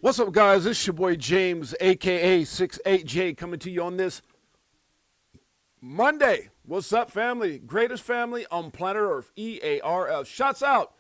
What's up, guys? This is your boy James, aka 68J, coming to you on this Monday. What's up, family? Greatest family on planet Earth, EARF. Shots out.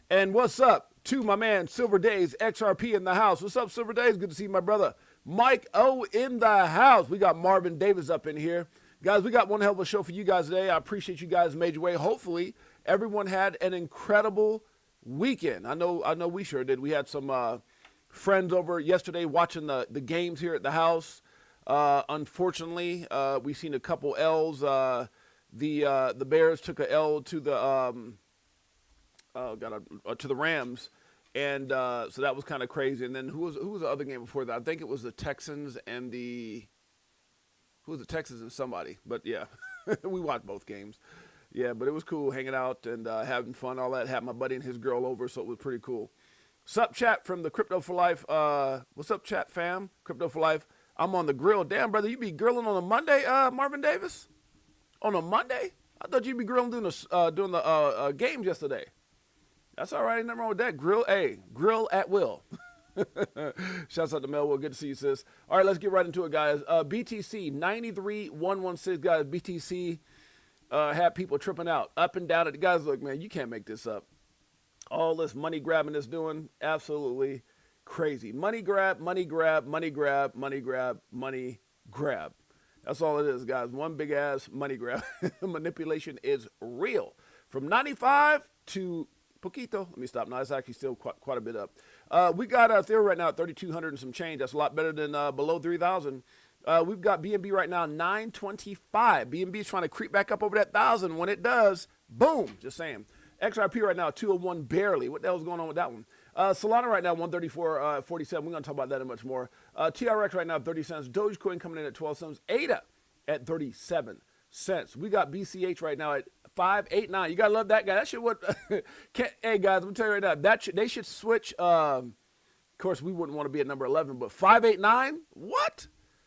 And what's up to my man, Silver Days, XRP in the house. What's up, Silver Days? Good to see my brother Mike O in the house. We got Marvin Davis up in here. Guys, we got one hell of a show for you guys today. I appreciate you guys made your way. Hopefully, everyone had an incredible weekend. I know we sure did. We had some friends over yesterday watching the games here at the house. Unfortunately, we seen a couple L's. The Bears took a L to the to the Rams, and so that was kind of crazy. And then who was the other game before that? I think it was the Texans and somebody. But yeah, we watched both games. Yeah, but it was cool hanging out and having fun, all that. Had my buddy and his girl over, so it was pretty cool. Sup, chat from the Crypto for Life. What's up, chat fam? Crypto for Life. I'm on the grill. Damn, brother, you be grilling on a Monday, Marvin Davis? On a Monday? I thought you'd be grilling doing the games yesterday. That's all right. Ain't nothing wrong with that. Grill at will. Shouts out to Melville. Good to see you, sis. All right, let's get right into it, guys. BTC 93116, guys. BTC had people tripping out up and down. Guys, look, man, you can't make this up. All this money grabbing it's doing, absolutely crazy. Money grab, money grab, money grab, money grab, money grab. That's all it is, guys. One big ass money grab. Manipulation is real. From 95 to poquito. Let me stop. No, it's actually still quite a bit up. We got Ethereum right now at 3,200 and some change. That's a lot better than below 3,000. We've got BNB right now 925. BNB is trying to creep back up over that 1,000. When it does, boom. Just saying. XRP right now, 201 barely. What the hell's going on with that one? Solana right now, 134.47. We're going to talk about that and much more. TRX right now, 30 cents. Dogecoin coming in at 12 cents. ADA at 37 cents. We got BCH right now at 589. You got to love that guy. That shit what... Hey, guys, I'm going to tell you right now. They should switch... of course, we wouldn't want to be at number 11, but 589? What?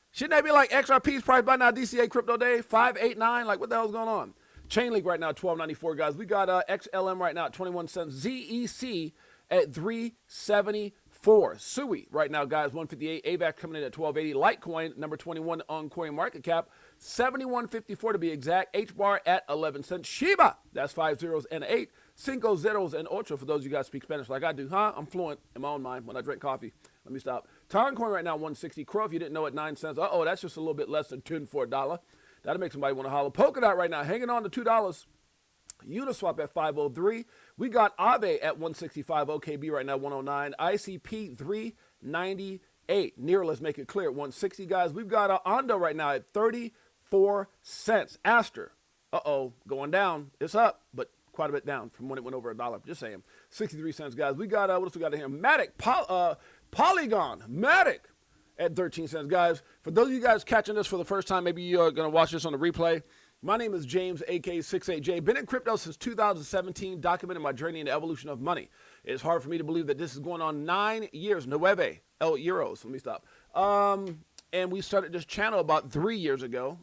Shouldn't that be like XRP's price by now, DCA Crypto Day? 589? Like, what the hell's going on? Chainlink right now, $12.94, guys. We got XLM right now at 21 cents. ZEC at 374. SUI right now, guys, 158. AVAX coming in at 1280. Litecoin, number 21 on CoinMarketCap, 71.54 to be exact. HBAR at 11 cents. Shiba, that's 5 zeros and 8. Cinco zeros and ocho for those of you guys speak Spanish like I do, huh? I'm fluent in my own mind when I drink coffee. Let me stop. Tyron Coin right now, 160. Crow, if you didn't know, at 9 cents. Uh-oh, that's just a little bit less than 10 for a dollar. That'll make somebody want to holler. Polkadot right now, hanging on to $2. Uniswap at 503. We got Aave at 165. OKB right now, 109. ICP 398. Near, let's make it clear, at 160, guys. We've got Ondo right now at 34 cents. Aster, going down. It's up, but quite a bit down from when it went over a dollar. Just saying. 63 cents, guys. We got, what else we got in here? Matic, Polygon, Matic. At 13 cents, guys. For those of you guys catching this for the first time, maybe you're going to watch this on the replay. My name is James, aka 68J. Been in crypto since 2017, documenting my journey in the evolution of money. It's hard for me to believe that this is going on 9 years. Nueve, euros. Let me stop. And we started this channel about 3 years ago,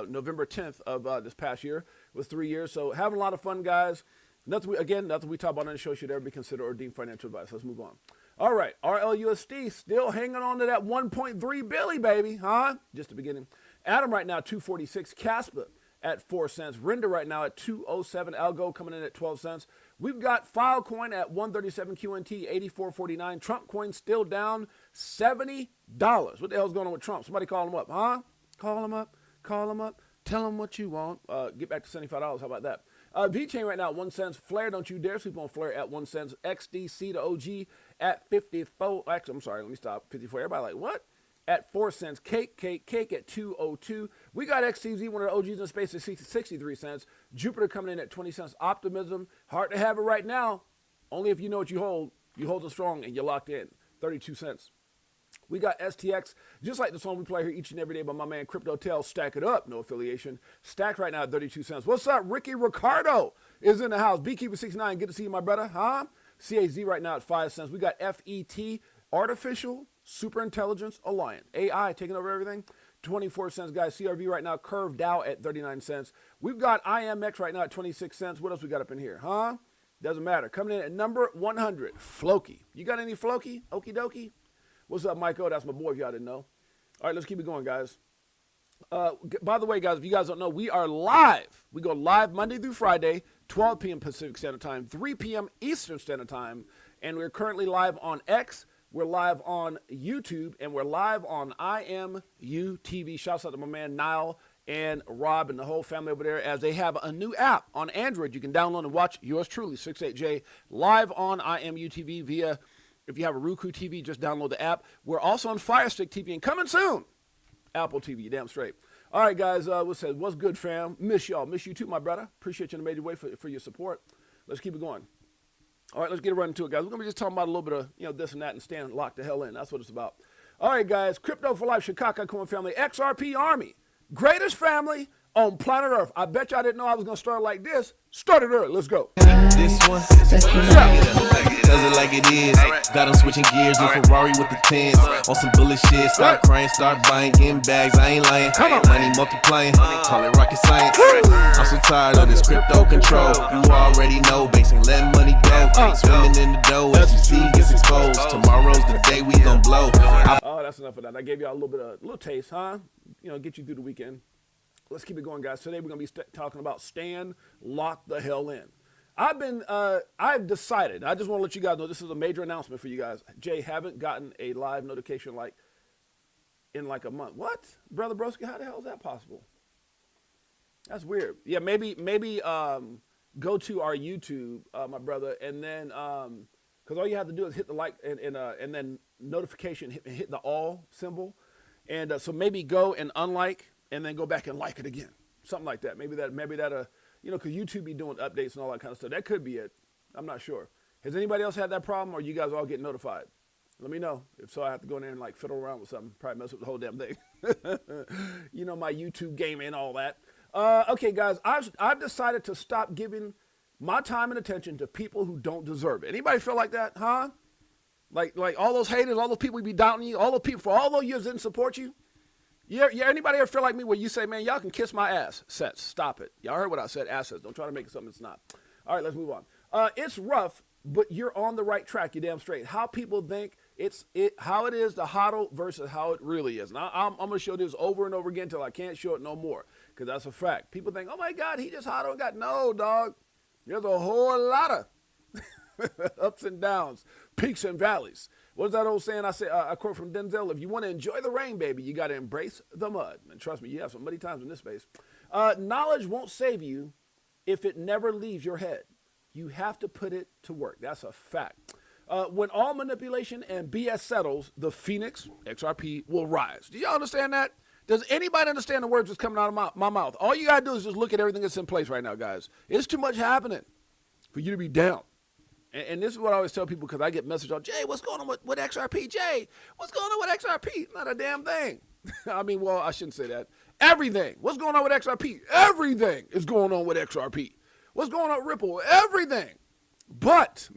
November 10th of this past year. It was 3 years. So having a lot of fun, guys. Nothing we talk about on the show should ever be considered or deemed financial advice. Let's move on. All right, RLUSD still hanging on to that 1.3 billy, baby, huh? Just the beginning. Atom right now, 246. Casper at 4 cents. Render right now at 207. Algo coming in at 12 cents. We've got Filecoin at 137. QNT, 84.49. Trump coin still down $70. What the hell's going on with Trump? Somebody call him up, huh? Call him up. Call him up. Tell him what you want. Get back to $75. How about that? VTHO right now at 1 cent. Flare, don't you dare sleep on Flare at 1 cent. XDC to OG at 54. Actually, I'm sorry, let me stop. 54. Everybody like, what? At 4 cents. Cake at 202. We got XTZ, one of the OGs in the space, at 63 cents. Jupiter coming in at 20 cents. Optimism, hard to have it right now. Only if you know what you hold. You hold it strong and you're locked in. 32 cents. We got STX, just like the song we play here each and every day by my man Crypto Tell, Stack It Up, no affiliation. Stacked right now at 32 cents. What's up? Ricky Ricardo is in the house. Beekeeper69, good to see you, my brother, huh? CAZ right now at 5 cents. We got FET, Artificial Superintelligence Alliance. AI taking over everything. 24 cents, guys. CRV right now, Curve Dow at 39 cents. We've got IMX right now at 26 cents. What else we got up in here, huh? Doesn't matter. Coming in at number 100, Floki. You got any Floki? Okie dokie. What's up, Michael? That's my boy, if y'all didn't know. All right, let's keep it going, guys. By the way, guys, if you guys don't know, we are live. We go live Monday through Friday, 12 p.m. Pacific Standard Time, 3 p.m. Eastern Standard Time. And we're currently live on X. We're live on YouTube. And we're live on IMU-TV. Shouts out to my man, Niall and Rob and the whole family over there, as they have a new app on Android. You can download and watch yours truly, 68J, live on IMU-TV via, if you have a Roku TV, just download the app. We're also on Fire Stick TV and coming soon, Apple TV, damn straight. All right, guys, what's good, fam? Miss y'all. Miss you too, my brother. Appreciate you in a major way for your support. Let's keep it going. All right, let's get right into it, guys. We're going to be just talking about a little bit of, this and that and staying locked the hell in. That's what it's about. All right, guys, Crypto for Life, Chicago Coin family, XRP Army, greatest family on planet Earth. I bet y'all didn't know I was going to start like this. Started early. Let's go. This one, does it like it is. Got them switching gears, new Ferrari with the tens. On some bullet shit, start crying, start buying, getting bags. I ain't lying. Money multiplying, call it rocket science. I'm so tired of this crypto control. You already know, banks ain't letting money go. Swimming in the dough, as you see, gets exposed. Tomorrow's the day we gon' blow. Oh, that's enough of that. I gave y'all a little taste, huh? Get you through the weekend. Let's keep it going, guys. Today we're going to be talking about staying locked the hell in. I've decided, I just want to let you guys know, this is a major announcement for you guys. Jay, haven't gotten a live notification in like a month. What? Brother Broski, how the hell is that possible? That's weird. Yeah, maybe go to our YouTube, my brother, and then, because all you have to do is hit the like and then notification, hit the all symbol. And so maybe go and unlike, and then go back and like it again. Something like that. Maybe that, because YouTube be doing updates and all that kind of stuff. That could be it. I'm not sure. Has anybody else had that problem, or you guys all get notified? Let me know. If so, I have to go in there and fiddle around with something. Probably mess up the whole damn thing. My YouTube gaming and all that. Okay, guys, I've decided to stop giving my time and attention to people who don't deserve it. Anybody feel like that, huh? Like all those haters, all those people who be doubting you, all those people for all those years didn't support you. Yeah, anybody ever feel like me where you say, man, y'all can kiss my ass? Sets, stop it. Y'all heard what I said, assets. Don't try to make it something it's not. All right, let's move on. It's rough, but you're on the right track. You're damn straight. How people think how it is to hodl versus how it really is. Now, I'm going to show this over and over again until I can't show it no more, because that's a fact. People think, oh, my God, he just hodl and got. No, dog. There's a whole lot of ups and downs, peaks and valleys. What's that old saying? I quote from Denzel: if you want to enjoy the rain, baby, you got to embrace the mud. And trust me, you have some muddy times in this space. Knowledge won't save you if it never leaves your head. You have to put it to work. That's a fact. When all manipulation and BS settles, the Phoenix, XRP, will rise. Do y'all understand that? Does anybody understand the words that's coming out of my mouth? All you got to do is just look at everything that's in place right now, guys. It's too much happening for you to be down. And this is what I always tell people, because I get messages on, Jay, what's going on with XRP? Jay, what's going on with XRP? Not a damn thing. I shouldn't say that. Everything. What's going on with XRP? Everything is going on with XRP. What's going on with Ripple? Everything. But,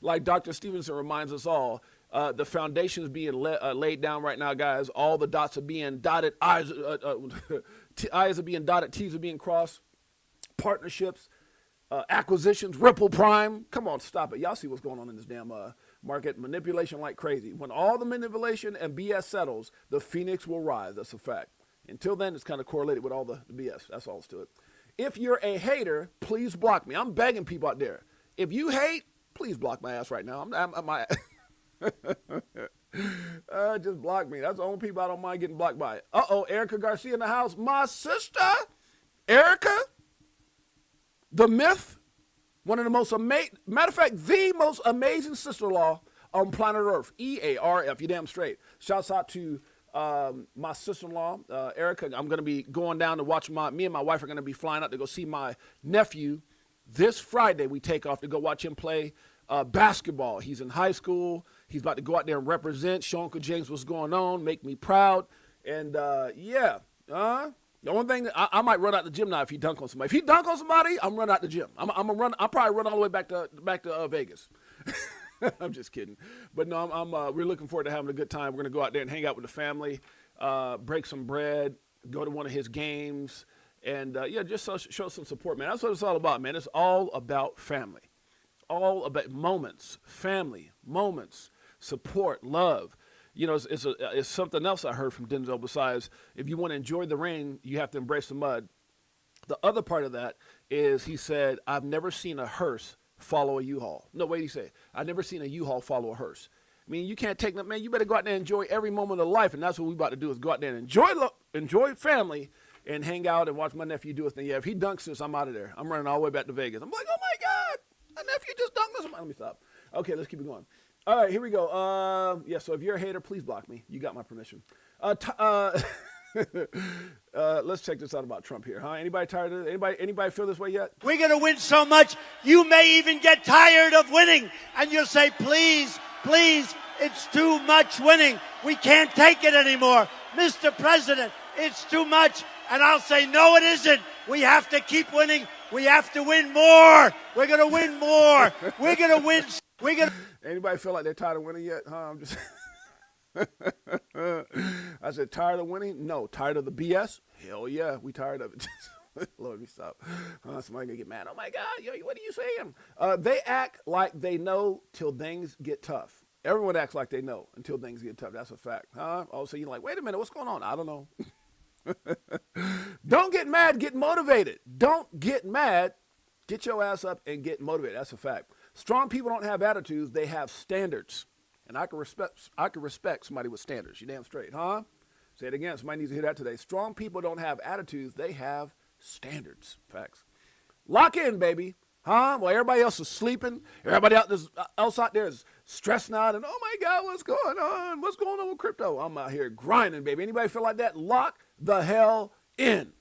like Dr. Stevenson reminds us all, the foundation is being laid down right now, guys. All the dots are being dotted. I's are being dotted. T's are being crossed. Partnerships. Acquisitions, Ripple Prime. Come on, stop it. Y'all see what's going on in this damn market. Manipulation like crazy. When all the manipulation and BS settles, the Phoenix will rise. That's a fact. Until then, it's kind of correlated with all the BS. That's all it's to it. If you're a hater, please block me. I'm begging people out there. If you hate, please block my ass right now. Just block me. That's the only people I don't mind getting blocked by. Erica Garcia in the house. My sister, Erica. The myth, one of the most amazing, matter of fact, the most amazing sister-in-law on planet Earth, EARF, you damn straight. Shouts out to my sister-in-law, Erica. I'm going to be going down to watch me and my wife are going to be flying out to go see my nephew. This Friday, we take off to go watch him play basketball. He's in high school. He's about to go out there and represent, show Uncle James what's going on, make me proud. And, the only thing that I might run out the gym now if he dunk on somebody. If he dunk on somebody, I'm running out the gym. I'll probably run all the way back to Vegas. I'm just kidding. But no, we're looking forward to having a good time. We're gonna go out there and hang out with the family, break some bread, go to one of his games, and just show some support, man. That's what it's all about, man. It's all about family, all about moments, family moments. support, love. You know, it's something else I heard from Denzel besides if you want to enjoy the rain, you have to embrace the mud. The other part of that is he said, I've never seen a hearse follow a U-Haul. No, wait, he said, I've never seen a U-Haul follow a hearse. I mean, you can't take that, man. You better go out there and enjoy every moment of life, and that's what we about to do is go out there and enjoy family and hang out and watch my nephew do his thing. Yeah, if he dunks this, I'm out of there. I'm running all the way back to Vegas. I'm like, oh, my God, my nephew just dunked this. Let me stop. Okay, let's keep it going. All right, here we go. Yeah, so if you're a hater, please block me. You got my permission. Let's check this out about Trump here, huh? Anybody tired of it? Anybody feel this way yet? We're going to win so much, you may even get tired of winning. And you'll say, please, please, it's too much winning. We can't take it anymore. Mr. President, it's too much. And I'll say, no, it isn't. We have to keep winning. We have to win more. We're going to win more. We're going to win. Anybody feel like they're tired of winning yet? Huh? I'm just... I said, tired of winning? No. Tired of the BS? Hell yeah, we tired of it. Lord, me stop. Somebody gonna get mad. Oh my God, yo, what are you saying? They act like they know till things get tough. Everyone acts like they know until things get tough. That's a fact. Huh? Oh, so you're like, wait a minute, what's going on? I don't know. Don't get mad, get motivated. Don't get mad, get your ass up and get motivated. That's a fact. Strong people don't have attitudes, they have standards. And I can respect somebody with standards. You damn straight, huh? Say it again. Somebody needs to hear that today. Strong people don't have attitudes. They have standards. Facts. Lock in, baby. Huh? Well, everybody else is sleeping. Everybody else out there is stressing out. And, oh, my God, what's going on? What's going on with crypto? I'm out here grinding, baby. Anybody feel like that? Lock the hell in.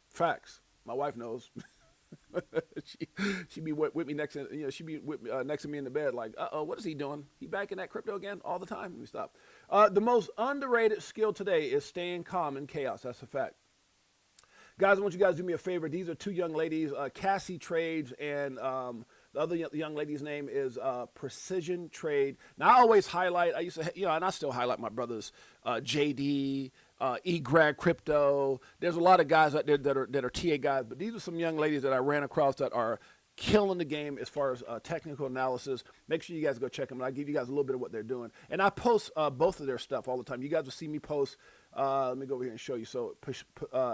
Facts. My wife knows. she be with me next to, she be with me, next to me in the bed like, what is he doing? He back in that crypto again all the time? Let me stop. The most underrated skill today is staying calm in chaos. That's a fact. Guys, I want you guys to do me a favor. These are two young ladies, Cassie Trades, and the other young lady's name is Precision Trade. Now, I always highlight, I used to, and I still highlight my brothers, JD, eGrad Crypto. There's a lot of guys out there that are TA guys, but these are some young ladies that I ran across that are killing the game as far as technical analysis. Make sure you guys go check them, and I'll give you guys a little bit of what they're doing. And I post both of their stuff all the time. You guys will see me post. Let me go over here and show you. So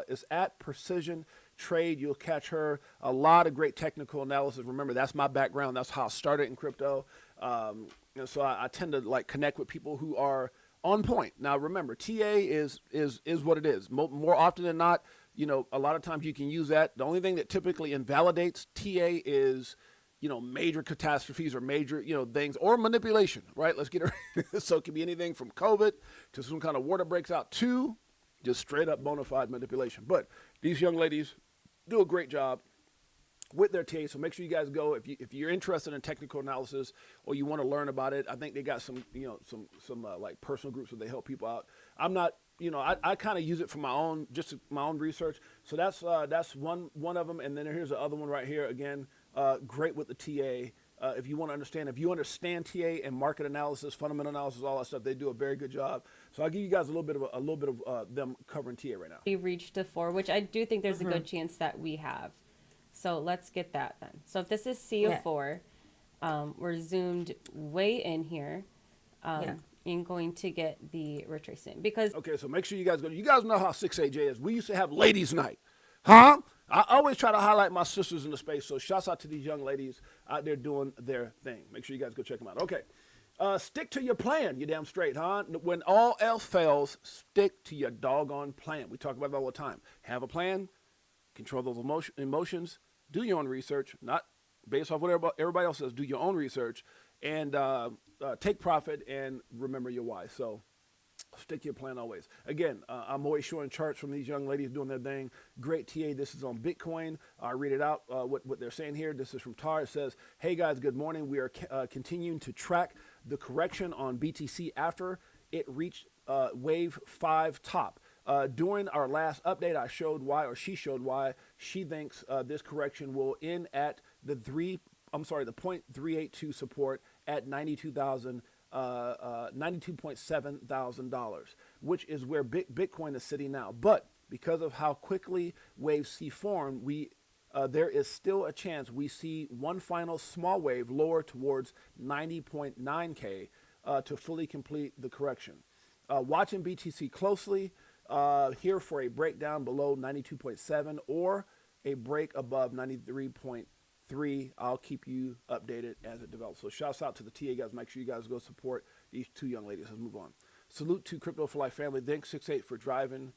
it's at Precision Trade. You'll catch her. A lot of great technical analysis. Remember, that's my background. That's how I started in crypto. And so I tend to like connect with people who are on point. Now, remember, TA is what it is. More often than not, a lot of times you can use that. The only thing that typically invalidates TA is, major catastrophes or major, things or manipulation, right? Let's get it. So it can be anything from COVID to some kind of war that breaks out to just straight up bona fide manipulation. But these young ladies do a great job with their TA, so make sure you guys go if you're interested in technical analysis or you want to learn about it. I think they got some like personal groups where they help people out. I'm not, I kind of use it for my own research. So that's one of them, and then here's the other one right here. Again, great with the TA. If you want to understand, if you understand TA and market analysis, fundamental analysis, all that stuff, they do a very good job. So I'll give you guys a little bit of them covering TA right now. We reached a 4, which I do think there's a good chance that we have. So let's get that then. So if this is CO4, we're zoomed way in here. And going to get the retracement because. Okay, so make sure you guys go. You guys know how 6AJ is. We used to have ladies' night, huh? I always try to highlight my sisters in the space. So shouts out to these young ladies out there doing their thing. Make sure you guys go check them out. Okay, stick to your plan. You damn straight, huh? When all else fails, stick to your doggone plan. We talk about it all the time. Have a plan. Control those emotions. Do your own research, not based off what everybody else says. Do your own research and take profit and remember your why. So stick to your plan always. Again, I'm always showing charts from these young ladies doing their thing. Great TA. This is on Bitcoin. I'll read it out, what they're saying here. This is from Tar. It says, hey, guys, good morning. We are continuing to track the correction on BTC after it reached wave 5 top. During our last update, I showed why, or she showed why she thinks this correction will end at the 0.382 support at $92.7 thousand, which is where Bitcoin is sitting now. But because of how quickly wave C formed, there is still a chance we see one final small wave lower towards 90.9K. to fully complete the correction. Watching BTC closely, here for a breakdown below 92.7 or a break above 93.3. I'll keep you updated as it develops. So shouts out to the TA guys. Make sure you guys go support these two young ladies. Let's move on. Salute to Crypto for Life family. Thanks 68 for driving.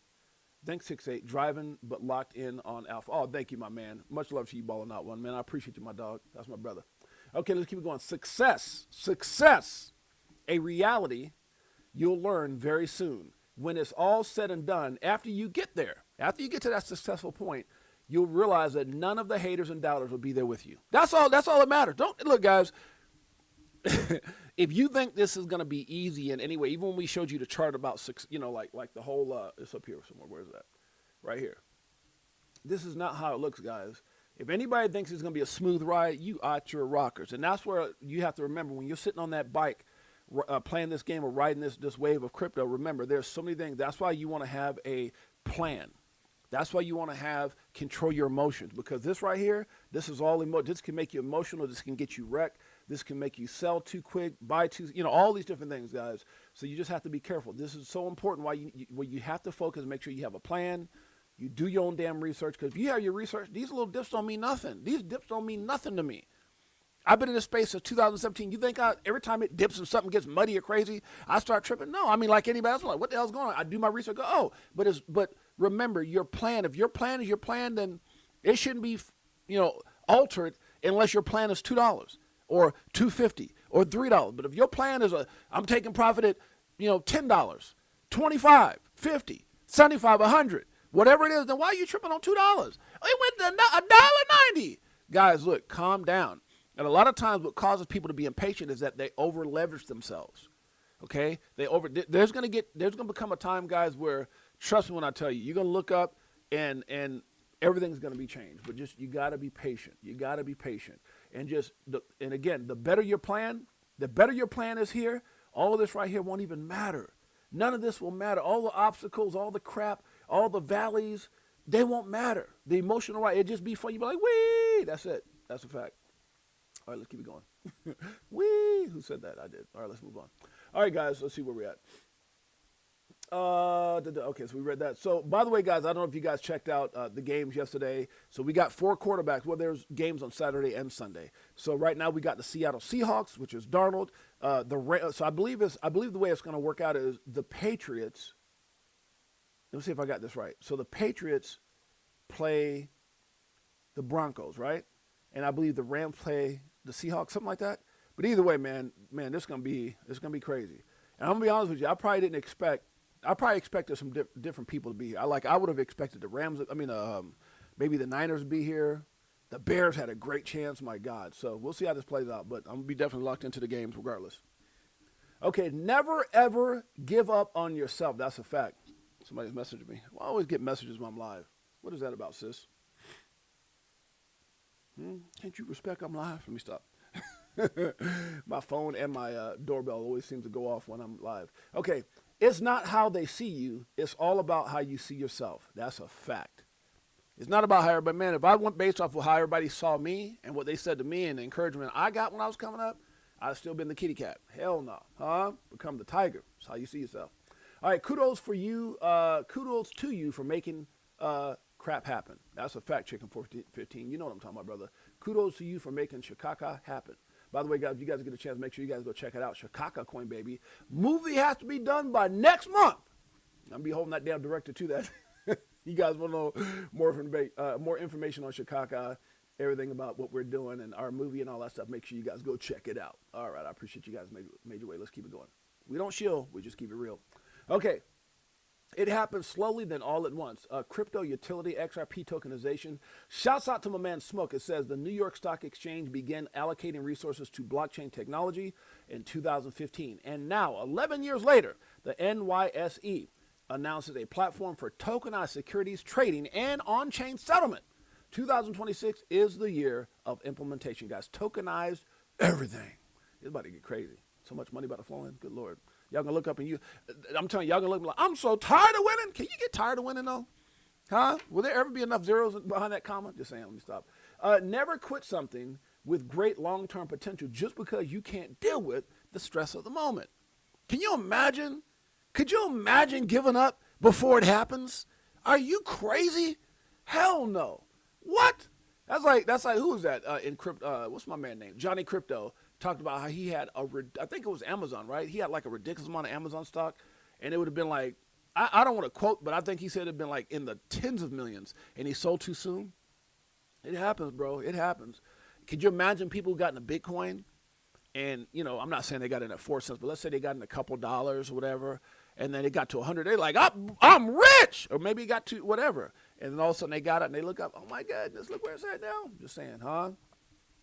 Thanks 68 driving but locked in on Alpha. Oh, thank you, my man. Much love to you, balling out one, man. I appreciate you, my dog. That's my brother. Okay, let's keep it going. Success, a reality you'll learn very soon. When it's all said and done, after you get there, after you get to that successful point, you'll realize that none of the haters and doubters will be there with you. That's all that matters. Don't look, guys. If you think this is going to be easy in any way, even when we showed you the chart about six, like the whole, it's up here somewhere. Where is that? Right here. This is not how it looks, guys. If anybody thinks it's going to be a smooth ride, you out your rockers. And that's where you have to remember when you're sitting on that bike, playing this game or riding this wave of crypto, remember, there's so many things. That's why you want to have a plan. That's why you want to control your emotions, because this right here, this is all emotion. This can make you emotional. This can get you wrecked. This can make you sell too quick, buy too, all these different things, guys. So you just have to be careful. This is so important why you have to focus and make sure you have a plan. You do your own damn research, because if you have your research, these little dips don't mean nothing. These dips don't mean nothing to me. I've been in this space since 2017. You think every time it dips and something gets muddy or crazy, I start tripping? No, I mean, like anybody else, I'm like, what the hell's going on? I do my research, but remember, your plan, if your plan is your plan, then it shouldn't be, altered unless your plan is $2 or $2.50 or $3. But if your plan is I'm taking profit at, $10, $25, $50, $75, $100, whatever it is, then why are you tripping on $2? It went to $1.90. Guys, look, calm down. And a lot of times what causes people to be impatient is that they over leverage themselves. Okay? There's going to become a time, guys, where, trust me when I tell you, you're going to look up and everything's going to be changed. But just, you got to be patient. You got to be patient. And again, the better your plan is here, all of this right here won't even matter. None of this will matter. All the obstacles, all the crap, all the valleys, they won't matter. The emotional ride, it'll just be fun. You'll be like, wee! That's it. That's a fact. All right, let's keep it going. Wee! Who said that? I did. All right, let's move on. All right, guys, let's see where we're at. Okay, so we read that. So, by the way, guys, I don't know if you guys checked out the games yesterday. So we got 4 quarterbacks. Well, there's games on Saturday and Sunday. So right now we got the Seattle Seahawks, which is Darnold. So I believe the way it's going to work out is the Patriots. Let me see if I got this right. So the Patriots play the Broncos, right? And I believe the Rams play the Seahawks, something like that. But either way, man, this is gonna be crazy. And I'm gonna be honest with you, I probably expected some different people to be here. I would have expected the Rams. Maybe the Niners to be here. The Bears had a great chance. My God. So we'll see how this plays out. But I'm gonna be definitely locked into the games regardless. Okay, never ever give up on yourself. That's a fact. Somebody's messaging me. Well, I always get messages when I'm live. What is that about, sis? Can't you respect I'm live? Let me stop. My phone and my doorbell always seems to go off when I'm live. Okay, it's not how they see you. It's all about how you see yourself. That's a fact. It's not about how everybody, man, if I went based off of how everybody saw me and what they said to me and the encouragement I got when I was coming up, I'd still been the kitty cat. Hell no. Become the tiger. That's how you see yourself. All right, kudos to you for making crap happen. That's a fact, Chicken 415. You know what I'm talking about, brother. Kudos to you for making Chicago happen. By the way, guys, if you guys get a chance, make sure you guys go check it out. Chicago Coin, baby. Movie has to be done by next month. I'm going to be holding that damn director to that. You guys want to know more information on Chicago, everything about what we're doing and our movie and all that stuff. Make sure you guys go check it out. All right, I appreciate you guys made your way. Let's keep it going. We don't shill. We just keep it real. Okay. It happens slowly, then all at once. Crypto utility, XRP tokenization. Shouts out to my man Smoke. It says the New York Stock Exchange began allocating resources to blockchain technology in 2015. And now, 11 years later, the NYSE announces a platform for tokenized securities trading and on-chain settlement. 2026 is the year of implementation, guys. Tokenized everything. It's about to get crazy. So much money about to flow in. Good Lord. Y'all gonna look up and I'm telling you, y'all gonna look like, I'm so tired of winning. Can you get tired of winning though? Huh? Will there ever be enough zeros behind that comma? Just saying, let me stop. Never quit something with great long-term potential just because you can't deal with the stress of the moment. Can you imagine? Could you imagine giving up before it happens? Are you crazy? Hell no. What? That's like who was that in crypto? What's my man name? Johnny Crypto talked about how he had I think it was Amazon, right? He had like a ridiculous amount of Amazon stock, and it would have been like, I don't want to quote, but I think he said it'd been like in the tens of millions, and he sold too soon. It happens, bro. It happens. Could you imagine people who got into Bitcoin, and I'm not saying they got in at 4 cents, but let's say they got in a couple dollars or whatever, and then it got to 100. They're like, I'm rich, or maybe it got to whatever, and then all of a sudden they got it and they look up, oh my goodness, look where it's at now. Just saying, huh?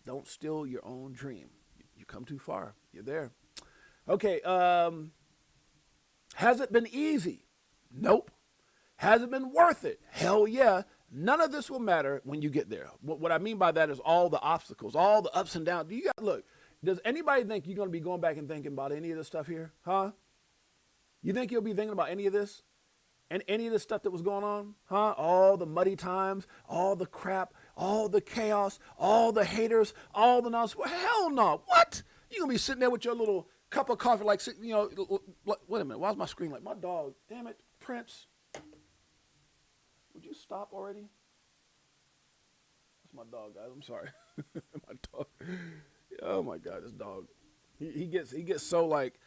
Don't steal your own dream. You come too far. You're there. Okay. Has it been easy? Nope. Has it been worth it? Hell yeah. None of this will matter when you get there. What I mean by that is all the obstacles, all the ups and downs. Look, does anybody think you're going to be going back and thinking about any of this stuff here? Huh? You think you'll be thinking about any of this? And any of the stuff that was going on? Huh? All the muddy times, all the crap, all the chaos, all the haters, all the nonsense. Well, hell no. What? You're going to be sitting there with your little cup of coffee like, wait a minute. Why's my screen like my dog? Damn it, Prince. Would you stop already? That's my dog, guys. I'm sorry. My dog. Oh my God, this dog. He gets so like,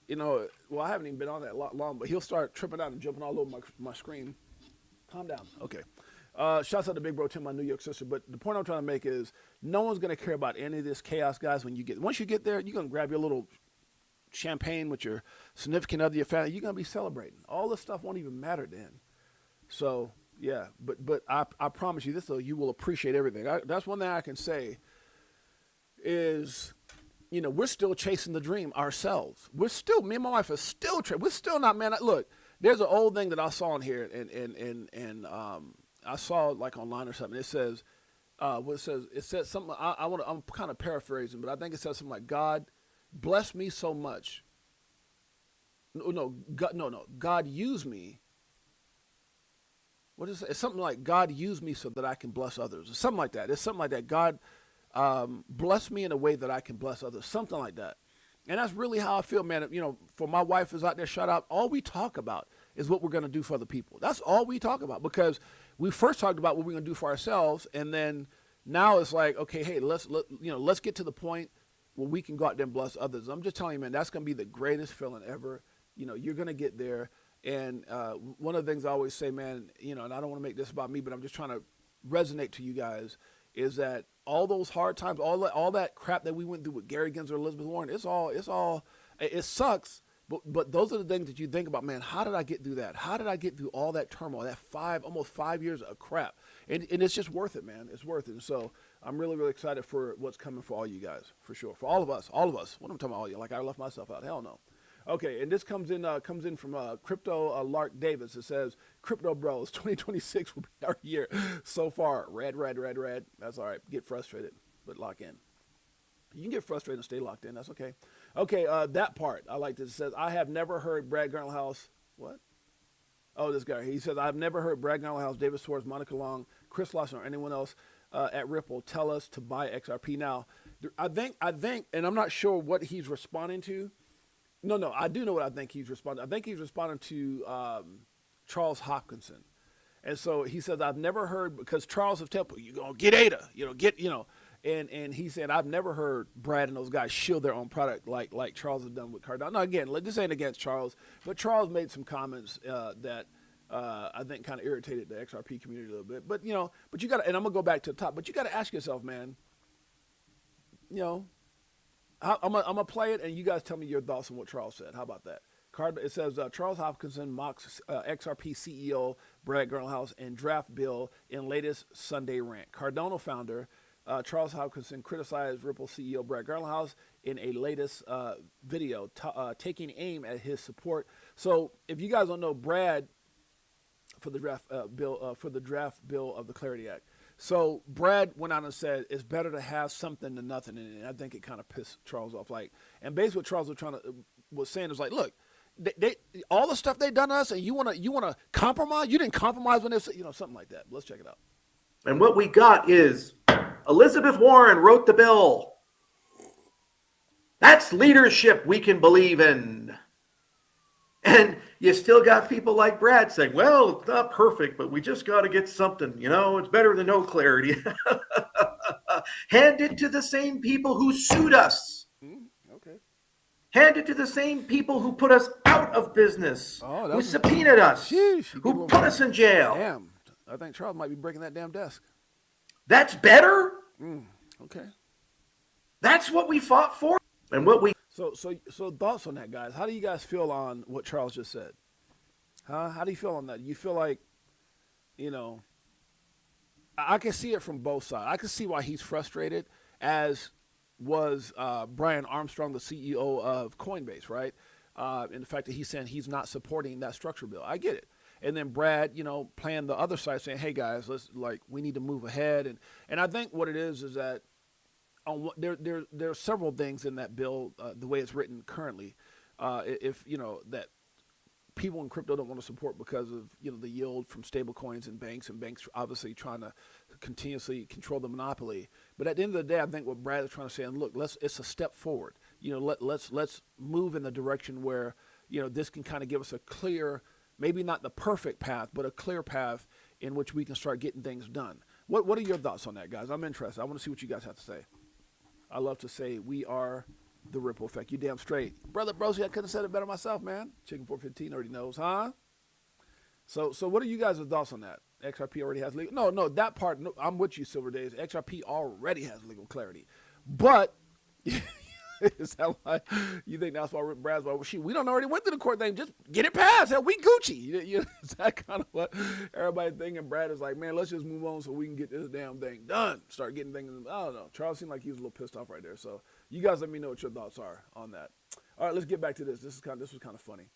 well, I haven't even been on that long, but he'll start tripping out and jumping all over my screen. Calm down. Okay. Shouts out to Big Bro Tim, my New York sister. But the point I'm trying to make is no one's going to care about any of this chaos, guys. Once you get there, you're going to grab your little champagne with your significant other, your family. You're going to be celebrating. All this stuff won't even matter then. So, yeah. But I promise you this, though, you will appreciate everything. That's one thing I can say is, we're still chasing the dream ourselves. Me and my wife are still, we're still not, man. Look, there's an old thing that I saw in here, and I saw it like online or something. It says, it says something. I'm kind of paraphrasing, but I think it says something like, God bless me so much. God use me. What is it? It's something like God use me so that I can bless others, or something like that. It's something like that. God bless me in a way that I can bless others, something like that. And that's really how I feel, man. For my wife who's out there, shout out, all we talk about is what we're going to do for other people. That's all we talk about, because we first talked about what we're going to do for ourselves, and then now it's like, okay, hey, let's get to the point where we can go out there and bless others. I'm just telling you, man, that's going to be the greatest feeling ever. You're going to get there. And one of the things I always say, man, and I don't want to make this about me, but I'm just trying to resonate to you guys, is that all those hard times, all that crap that we went through with Gary Gensler, Elizabeth Warren, it sucks. But those are the things that you think about, man. How did I get through that? How did I get through all that turmoil, that almost 5 years of crap? And it's just worth it, man. It's worth it. And so I'm really, really excited for what's coming for all you guys, for sure. For all of us. What am I talking about, all you? Like I left myself out. Hell no. Okay, and this comes in from Crypto Lark Davis. It says, Crypto Bros, 2026 will be our year so far. Red. That's all right. Get frustrated, but lock in. You can get frustrated and stay locked in. That's okay. Okay, that part. I like this. It says, I have never heard Brad Garlinghouse. What? Oh, this guy. He says, I've never heard Brad Garlinghouse, David Swartz, Monica Long, Chris Lawson, or anyone else at Ripple tell us to buy XRP. Now, I think, and I'm not sure what he's responding to. No, I do know what I think he's responding. I think he's responding to Charles Hopkinson. And so he says, I've never heard, because Charles have told people, you're going to get ADA, and he said, I've never heard Brad and those guys shield their own product like Charles has done with Cardano. Now, again, this ain't against Charles, but Charles made some comments that I think kind of irritated the XRP community a little bit. But you got to, and I'm going to go back to the top, but you got to ask yourself, man, I'm gonna play it, and you guys tell me your thoughts on what Charles said. How about that? It says, Charles Hopkinson mocks XRP CEO Brad Garlinghouse and draft bill in latest Sunday rant. Cardano founder Charles Hopkinson criticized Ripple CEO Brad Garlinghouse in a latest video, taking aim at his support. So if you guys don't know, Brad, for the draft bill of the Clarity Act. So Brad went out and said, it's better to have something than nothing. And I think it kind of pissed Charles off. And basically what Charles was saying is like, look, they all the stuff they done to us, and you wanna compromise? You didn't compromise when they said, something like that. Let's check it out. And what we got is Elizabeth Warren wrote the bill. That's leadership we can believe in. then you still got people like Brad saying, well, it's not perfect, but we just got to get something. It's better than no clarity. Hand it to the same people who sued us. Okay. Hand it to the same people who put us out of business, who was subpoenaed us, sheesh, who put us in jail. Damn. I think Charles might be breaking that damn desk. That's better? Okay. That's what we fought for and what we... So thoughts on that, guys? How do you guys feel on what Charles just said? Huh? How do you feel on that? You feel like, I can see it from both sides. I can see why he's frustrated, as was Brian Armstrong, the CEO of Coinbase, right? And the fact that he's saying he's not supporting that structure bill. I get it. And then Brad, playing the other side, saying, hey, guys, we need to move ahead. And I think what it is that there are several things in that bill, the way it's written currently, that people in crypto don't want to support because of the yield from stable coins and banks obviously trying to continuously control the monopoly. But at the end of the day, I think what Brad is trying to say, and look, it's a step forward. Let's move in the direction where this can kind of give us a clear, maybe not the perfect path, but a clear path in which we can start getting things done. What are your thoughts on that, guys? I'm interested. I want to see what you guys have to say. I love to say we are the ripple effect. You damn straight. Brother Brosi, I couldn't have said it better myself, man. Chicken 415 already knows, huh? So what are you guys' thoughts on that? XRP already has legal... No, that part, no, I'm with you, Silver Days. XRP already has legal clarity. But... Is that why you think that's why Brad's like, well, we don't already went through the court thing. Just get it passed. Hell, we Gucci. Is that kind of what everybody thinking? Brad is like, man, let's just move on so we can get this damn thing done. Start getting things. I don't know. Charles seemed like he was a little pissed off right there. So you guys let me know what your thoughts are on that. All right, let's get back to this. This was kind of funny.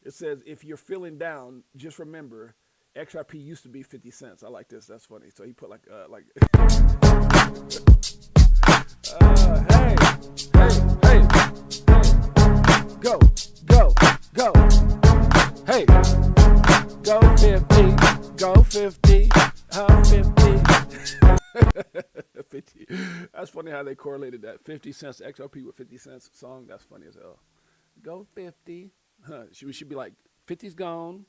It says, if you're feeling down, just remember XRP used to be 50 cents. I like this. That's funny. So he put hey, go, hey, go 50, 50. That's funny how they correlated that 50 cents XRP with 50 cents song. That's funny as hell. Go 50. We should be like 50's gone.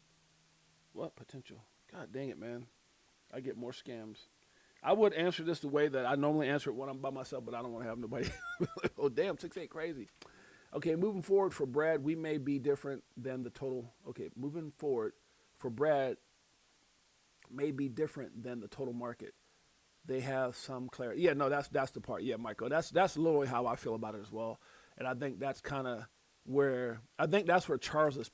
What potential? God dang it, man. I get more scams. I would answer this the way that I normally answer it when I'm by myself, but I don't want to have nobody. Oh, damn, 6-8 crazy. Okay, moving forward for Brad, we may be different than the total. Okay, moving forward for Brad may be different than the total market. They have some clarity. Yeah, no, that's the part. Yeah, Michael, that's literally how I feel about it as well. And I think that's kind of where Charles is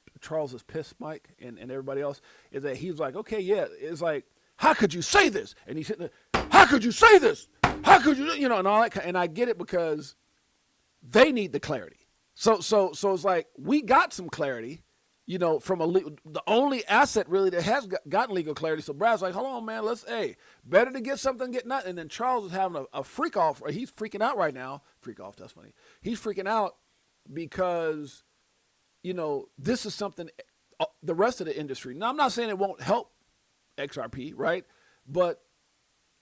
pissed, Mike, and everybody else, is that he's like, okay, yeah, it's like, how could you say this? And he's sitting there, how could you say this? How could you, and all that. And I get it because they need the clarity. So it's like, we got some clarity, from the only asset really that has gotten legal clarity. So Brad's like, hold on, man, better to get something, get nothing. And then Charles is having a freak off. He's freaking out right now. Freak off, that's funny. He's freaking out because, this is something the rest of the industry. Now, I'm not saying it won't help XRP, right? But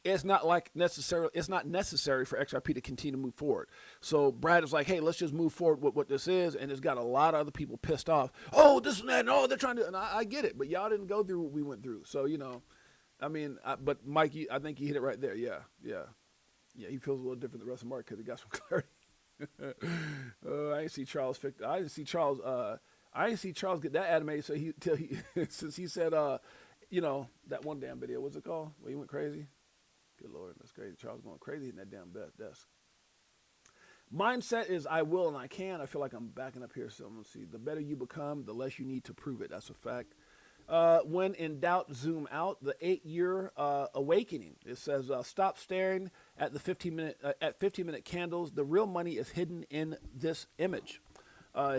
it's not necessary for XRP to continue to move forward. So Brad is like, hey, let's just move forward with what this is, and it's got a lot of other people pissed off. Oh, this and that, and oh, they're trying to, and I get it, but y'all didn't go through what we went through. So, but Mike, I think you hit it right there. Yeah, he feels a little different than the rest of the market because he got some clarity. I didn't see Charles get that animated. So since he said, that one damn video, what's it called? Where he went crazy? Good Lord, that's crazy. Charles going crazy in that damn desk. Mindset is I will and I can. I feel like I'm backing up here, so I'm going to see. The better you become, the less you need to prove it. That's a fact. When in doubt, zoom out. The 8-year awakening. It says, stop staring at the 15-minute candles. The real money is hidden in this image.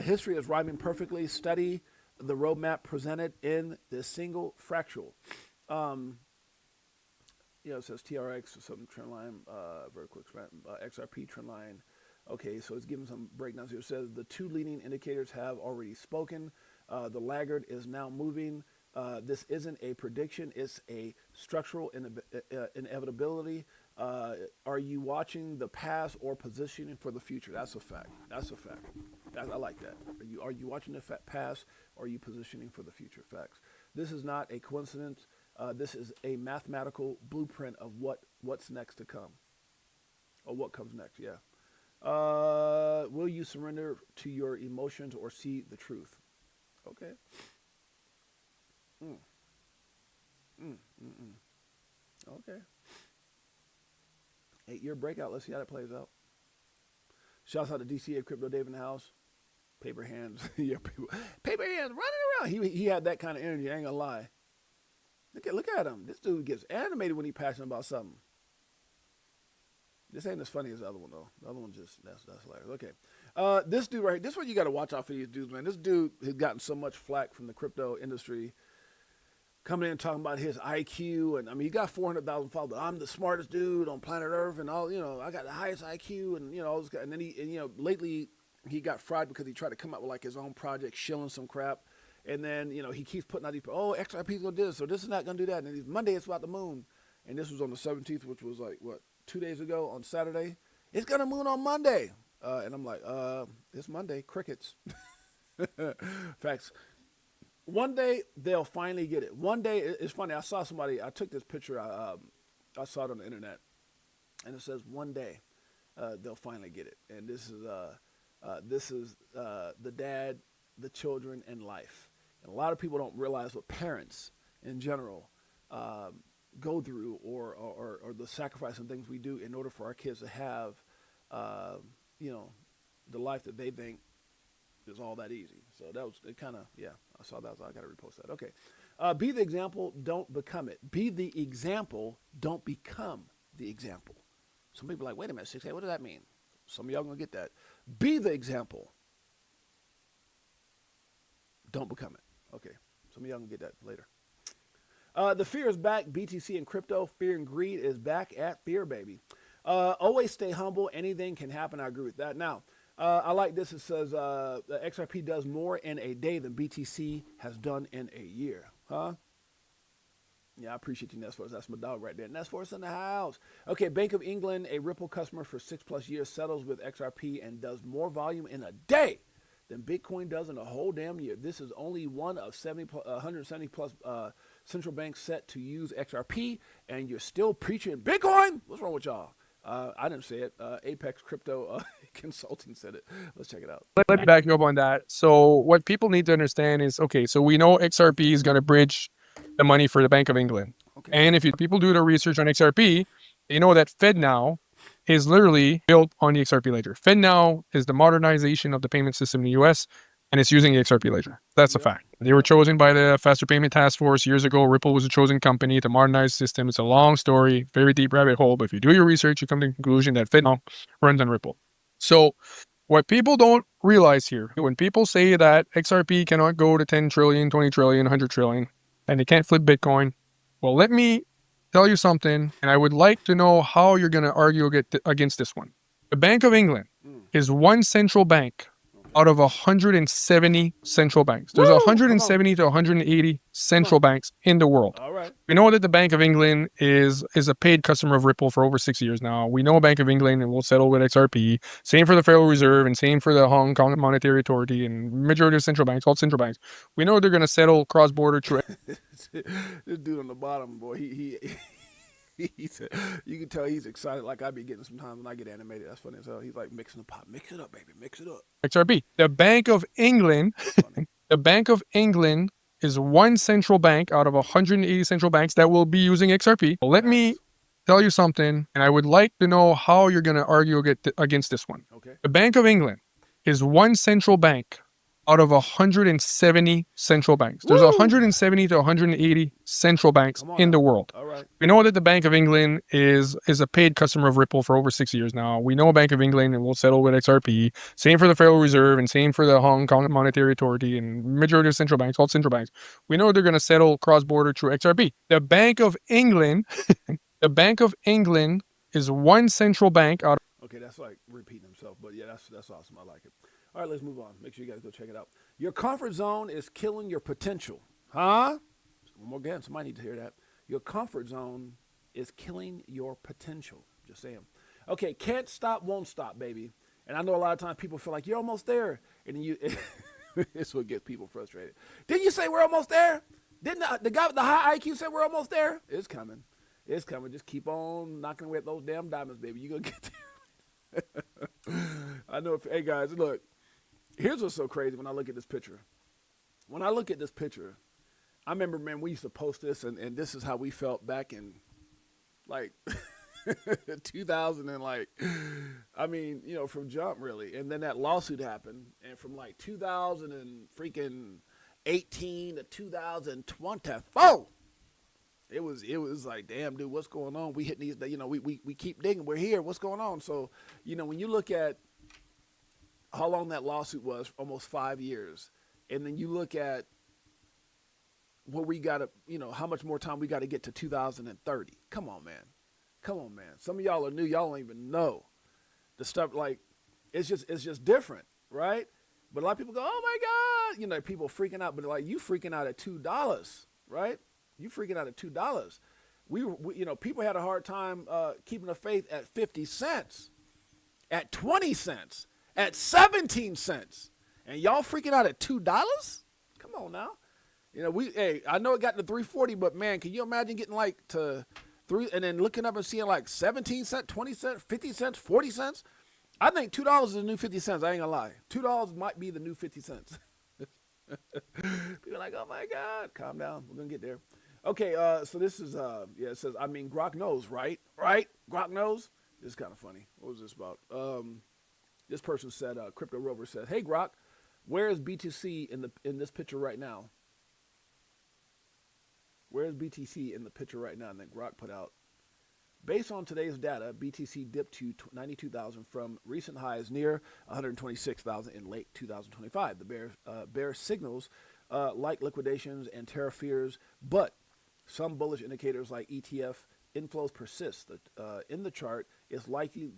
History is rhyming perfectly. Study the roadmap presented in this single fractal. It says TRX or some trend line, very quick, XRP trend line. Okay, so it's giving some breakdowns here. It says the two leading indicators have already spoken. The laggard is now moving. This isn't a prediction, it's a structural inevitability. Are you watching the past or positioning for the future? That's a fact. I like that. Are you watching the past, or are you positioning for the future? Facts. This is not a coincidence. This is a mathematical blueprint of what's next to come, or what comes next. Yeah. Will you surrender to your emotions or see the truth? Okay. Mm. Mm, mm, mm. Okay. 8-year breakout. Let's see how that plays out. Shouts out to DCA Crypto Dave in the house. Paper hands. Yeah, paper hands running around. He had that kind of energy. I ain't gonna lie. Look at him. This dude gets animated when he's passionate about something. This ain't as funny as the other one though. The other one just that's hilarious. Okay. This dude right here, this is what you gotta watch out for these dudes, man. This dude has gotten so much flack from the crypto industry. Coming in and talking about his IQ, and I mean, he got 400,000 followers. I'm the smartest dude on planet Earth, and all, I got the highest IQ, and all this. And then lately he got fried because he tried to come up with like his own project, shilling some crap, and then he keeps putting out these, XRP's gonna do this, so this is not gonna do that, and then Monday it's about the moon, and this was on the 17th, which was like 2 days ago on Saturday. It's gonna moon on Monday, and I'm like, it's Monday, crickets. Facts. One day they'll finally get it. One day, it's funny. I saw somebody. I took this picture. I saw it on the internet, and it says one day they'll finally get it. And this is the dad, the children, and life. And a lot of people don't realize what parents in general go through, or the sacrifice and things we do in order for our kids to have, the life that they think is all that easy. So that was it. Kind of, yeah. I saw that. So I got to repost that. Okay. Be the example, don't become it. Be the example, don't become the example. Some people are like, wait a minute, 6A, what does that mean? Some of y'all gonna get that. Be the example, don't become it. Okay. Some of y'all gonna get that later. The fear is back. BTC and crypto. Fear and greed is back at fear, baby. Always stay humble. Anything can happen. I agree with that. Now, I like this. It says XRP does more in a day than BTC has done in a year. Huh? Yeah, I appreciate you, Nesforce. That's my dog right there. Nesforce in the house. Okay, Bank of England, a Ripple customer for 6+ years, settles with XRP and does more volume in a day than Bitcoin does in a whole damn year. This is only one of 170 plus central banks set to use XRP, and you're still preaching Bitcoin? What's wrong with y'all? I didn't say it. Apex Crypto Consulting said it. Let's check it out. Let me back you up on that. So what people need to understand is, okay, so we know XRP is going to bridge the money for the Bank of England. Okay. And if people do their research on XRP, they know that FedNow is literally built on the XRP ledger. FedNow is the modernization of the payment system in the US, and it's using the XRP ledger. That's a fact. They were chosen by the Faster Payment Task Force years ago. Ripple was a chosen company to modernize the system. It's a long story, very deep rabbit hole. But if you do your research, you come to the conclusion that FedNow runs on Ripple. So what people don't realize here, when people say that XRP cannot go to 10 trillion, 20 trillion, 100 trillion, and they can't flip Bitcoin, well, let me tell you something, and I would like to know how you're going to argue against this one. The Bank of England is one central bank out of 170 central banks. There's 170 to 180 central banks in the world. All right. We know that the Bank of England is a paid customer of Ripple for over 6 years now. We know Bank of England and will settle with XRP. Same for the Federal Reserve and same for the Hong Kong Monetary Authority and majority of central banks, all central banks. We know they're going to settle cross-border through. This dude on the bottom, boy, he said, you can tell he's excited like I be getting sometimes when I get animated. That's funny as hell. He's like mixing the pot. Mix it up, baby. Mix it up. XRP. The Bank of England, the Bank of England is one central bank out of 180 central banks that will be using XRP. Let me tell you something, and I would like to know how you're going to argue against this one. Okay. The Bank of England is one central bank out of 170 central banks. There's 170 to 180 central banks in the world. All right. We know that the Bank of England is a paid customer of Ripple for over 6 years now. We know Bank of England and will settle with XRP. Same for the Federal Reserve and same for the Hong Kong Monetary Authority and majority of central banks, all central banks. We know they're going to settle cross-border through XRP. The Bank of England, the Bank of England is one central bank out of... Okay, that's like repeating himself, but yeah, that's awesome. I like it. All right, let's move on. Make sure you guys go check it out. Your comfort zone is killing your potential. Huh? One more again. Somebody need to hear that. Your comfort zone is killing your potential. Just saying. Okay, can't stop, won't stop, baby. And I know a lot of times people feel like you're almost there, and then you. It's what gets people frustrated. Didn't you say we're almost there? Didn't the guy with the high IQ say we're almost there? It's coming. It's coming. Just keep on knocking away at those damn diamonds, baby. You're going to get there. I know. Hey, guys, look. Here's what's so crazy when I look at this picture. When I look at this picture, I remember, man, we used to post this, and this is how we felt back in, like, 2000 and, like, I mean, you know, from jump, really. And then that lawsuit happened, and from, like, 2000 and freaking 18 to 2024, it was like, damn, dude, what's going on? We hit these, you know, we keep digging. We're here. What's going on? So, you know, when you look at how long that lawsuit was, almost 5 years, and then you look at what we got to, you know, how much more time we got to get to 2030. Come on, man. Come on, man. Some of y'all are new. Y'all don't even know the stuff. Like, it's just different, right? But a lot of people go, oh my God, you know, people freaking out. But like, you freaking out at $2, right? You freaking out at $2. We you know, people had a hard time keeping the faith at 50 cents, at 20 cents, at 17 cents, and y'all freaking out at $2. Come on now. You know, hey, I know it got to 340, but man, can you imagine getting like to 3 and then looking up and seeing like 17 cents, 20 cents, 50 cents, 40 cents? I think $2 is the new 50 cents. I ain't gonna lie. $2 might be the new 50 cents. People are like, oh my God, calm down. We're gonna get there. Okay, so this is yeah, it says, I mean, Grok knows, right? Right? Grok knows? This is kind of funny. What was this about? This person said, Crypto Rover said, hey Grok, where is BTC in this picture right now? Where is BTC in the picture right now? And then Grok put out, based on today's data, BTC dipped to 92,000 from recent highs near 126,000 in late 2025. The bear signals like liquidations and tariff fears, but some bullish indicators like ETF inflows persist. In the chart is likely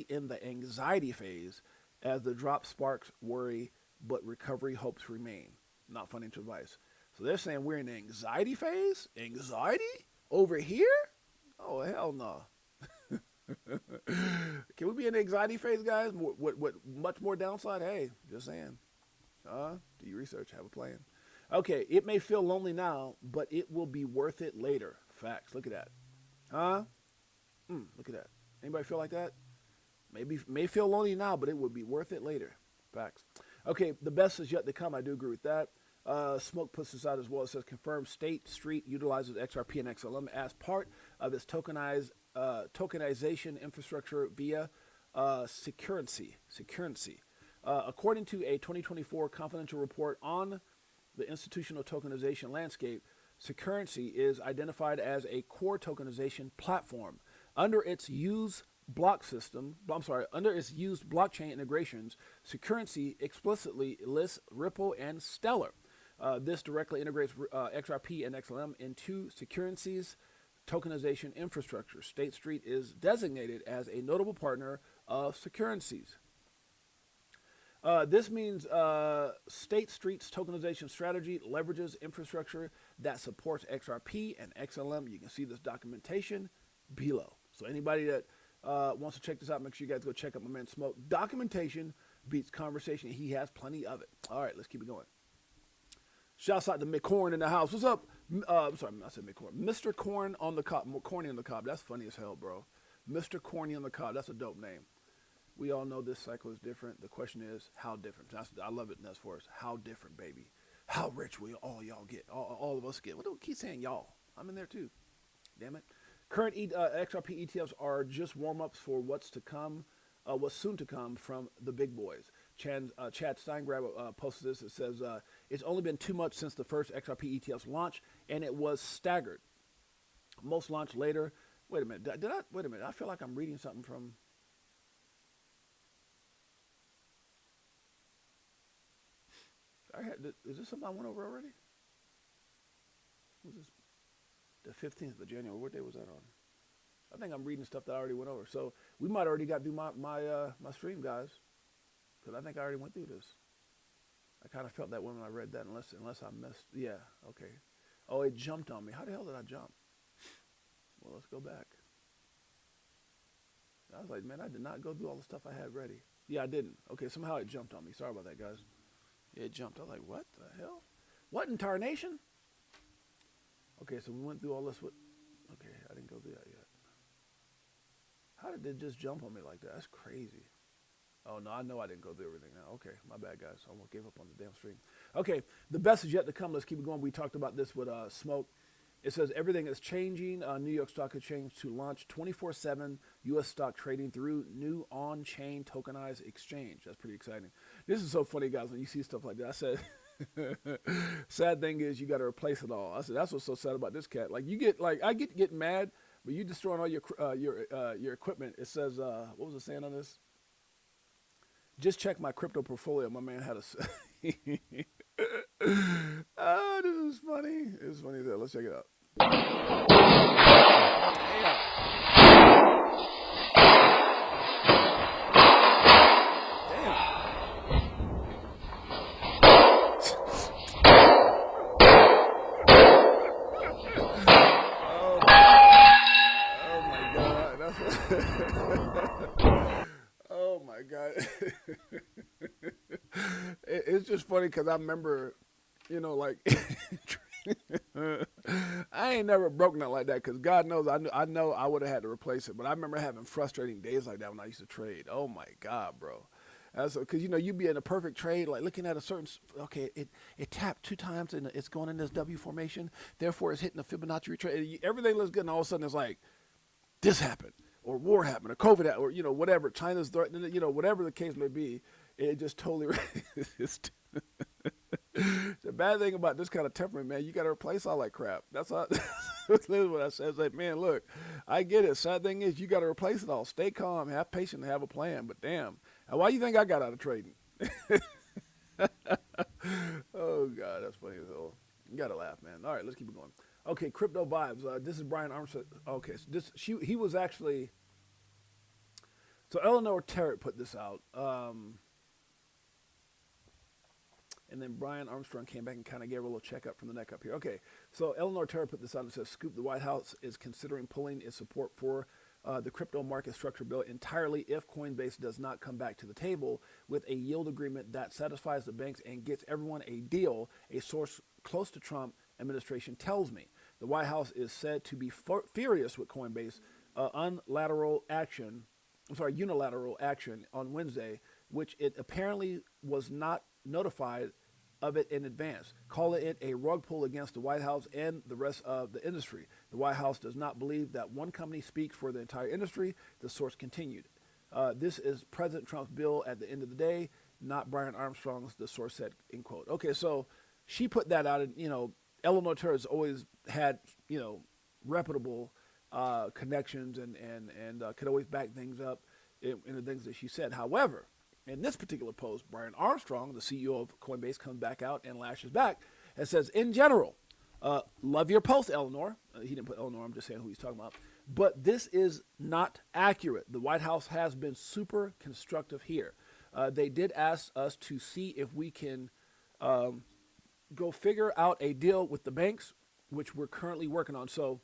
in the anxiety phase as the drop sparks worry, but recovery hopes remain. Not financial advice. So they're saying we're in the anxiety phase? Anxiety? Over here? Oh, hell no. Can we be in the anxiety phase, guys? What much more downside? Hey, just saying. Do your research. Have a plan. Okay, it may feel lonely now, but it will be worth it later. Facts. Look at that. Look at that. Anybody feel like that? May feel lonely now, but it will be worth it later. Facts. Okay, the best is yet to come. I do agree with that. Smoke puts this out as well. It says, confirmed State Street utilizes XRP and XLM as part of its tokenization infrastructure via Securrency. According to a 2024 confidential report on the institutional tokenization landscape, Securrency is identified as a core tokenization platform. Under its used blockchain integrations, Securrency explicitly lists Ripple and Stellar. This directly integrates XRP and XLM into Securrency's tokenization infrastructure. State Street is designated as a notable partner of Securrency's. This means State Street's tokenization strategy leverages infrastructure that supports XRP and XLM. You can see this documentation below. So anybody that wants to check this out, make sure you guys go check out my man Smoke. Documentation beats conversation. He has plenty of it. All right, let's keep it going. Shouts out to McCorn in the house. What's up? I'm sorry, I said McCorn. Mr. Corn on the Cob. Corny on the Cob. That's funny as hell, bro. Mr. Corny on the Cob. That's a dope name. We all know this cycle is different. The question is, how different? I love it, and that's for us. How different, baby? How rich will all y'all get? All of us get? What do we keep saying y'all? I'm in there too. Damn it. Current XRP ETFs are just warm-ups for what's to come, what's soon to come from the big boys. Chad Steingrab posted this. It says, it's only been 2 months since the first XRP ETFs launched, and it was staggered. Most launched later. Wait a minute. Wait a minute. I feel like I'm reading something from... Is this something I went over already? Was this the 15th of January? What day was that on? I think I'm reading stuff that I already went over. So we might already got to do my stream, guys, because I think I already went through this. I kind of felt that when I read that, unless I missed. Yeah, okay. Oh, it jumped on me. How the hell did I jump? Well, let's go back. I was like, man, I did not go through all the stuff I had ready. Yeah, I didn't. Okay, somehow it jumped on me. Sorry about that, guys. Yeah, it jumped. I was like, what the hell? What in tarnation? Okay, so we went through all this. Okay, I didn't go through that yet. How did it just jump on me like that? That's crazy. Oh, no, I know I didn't go through everything now. Okay, my bad, guys. I almost gave up on the damn stream. Okay, the best is yet to come. Let's keep it going. We talked about this with Smoke. It says everything is changing. New York Stock Exchange to launch 24/7 U.S. stock trading through new on-chain tokenized exchange. That's pretty exciting. This is so funny, guys, when you see stuff like that. I said, sad thing is you got to replace it all. I said, that's what's so sad about this cat. Like, you get, like, I get getting mad, but you destroying all your equipment. It says, what was it saying on this? Just check my crypto portfolio. My man had a... Oh, this is funny. It's funny as hell. Let's check it out. Damn. Oh my God. It's just funny because I remember, you know, like, I ain't never broke nothing like that because God knows I know I would have had to replace it. But I remember having frustrating days like that when I used to trade. Oh my God, bro. Because, you know, you'd be in a perfect trade, like looking at a certain, okay, it tapped 2 times and it's going in this W formation. Therefore, it's hitting a Fibonacci retracement. Everything looks good, and all of a sudden it's like, this happened, or war happened, or COVID happened, or, you know, whatever. China's threatening, you know, whatever the case may be. It just totally. The bad thing about this kind of temperament, man, you got to replace all that crap. That's all. That's what I said. I was like, man, look, I get it. Sad thing is, you got to replace it all. Stay calm, have patience, and have a plan. But damn, why do you think I got out of trading? Oh God, that's funny as hell. You got to laugh, man. All right, let's keep it going. Okay, crypto vibes. This is Brian Armstrong. Okay, so he was actually. So Eleanor Terrett put this out. And then Brian Armstrong came back and kind of gave her a little checkup from the neck up here. Okay, so Eleanor Terra put this out and says, Scoop, the White House is considering pulling its support for the crypto market structure bill entirely if Coinbase does not come back to the table with a yield agreement that satisfies the banks and gets everyone a deal, a source close to Trump administration tells me. The White House is said to be furious with Coinbase unilateral action on Wednesday, which it apparently was not notified of it in advance, calling it a rug pull against the White House and the rest of the industry. The White House does not believe that one company speaks for the entire industry, the source continued. This is President Trump's bill at the end of the day, not Brian Armstrong's, the source said, end quote. Okay, so she put that out, and, you know, Eleanor Terra has always had, you know, reputable connections and could always back things up in the things that she said. However, in this particular post, Brian Armstrong, the CEO of Coinbase, comes back out and lashes back and says, in general, love your post, Eleanor. He didn't put Eleanor, I'm just saying who he's talking about. But this is not accurate. The White House has been super constructive here. They did ask us to see if we can go figure out a deal with the banks, which we're currently working on. So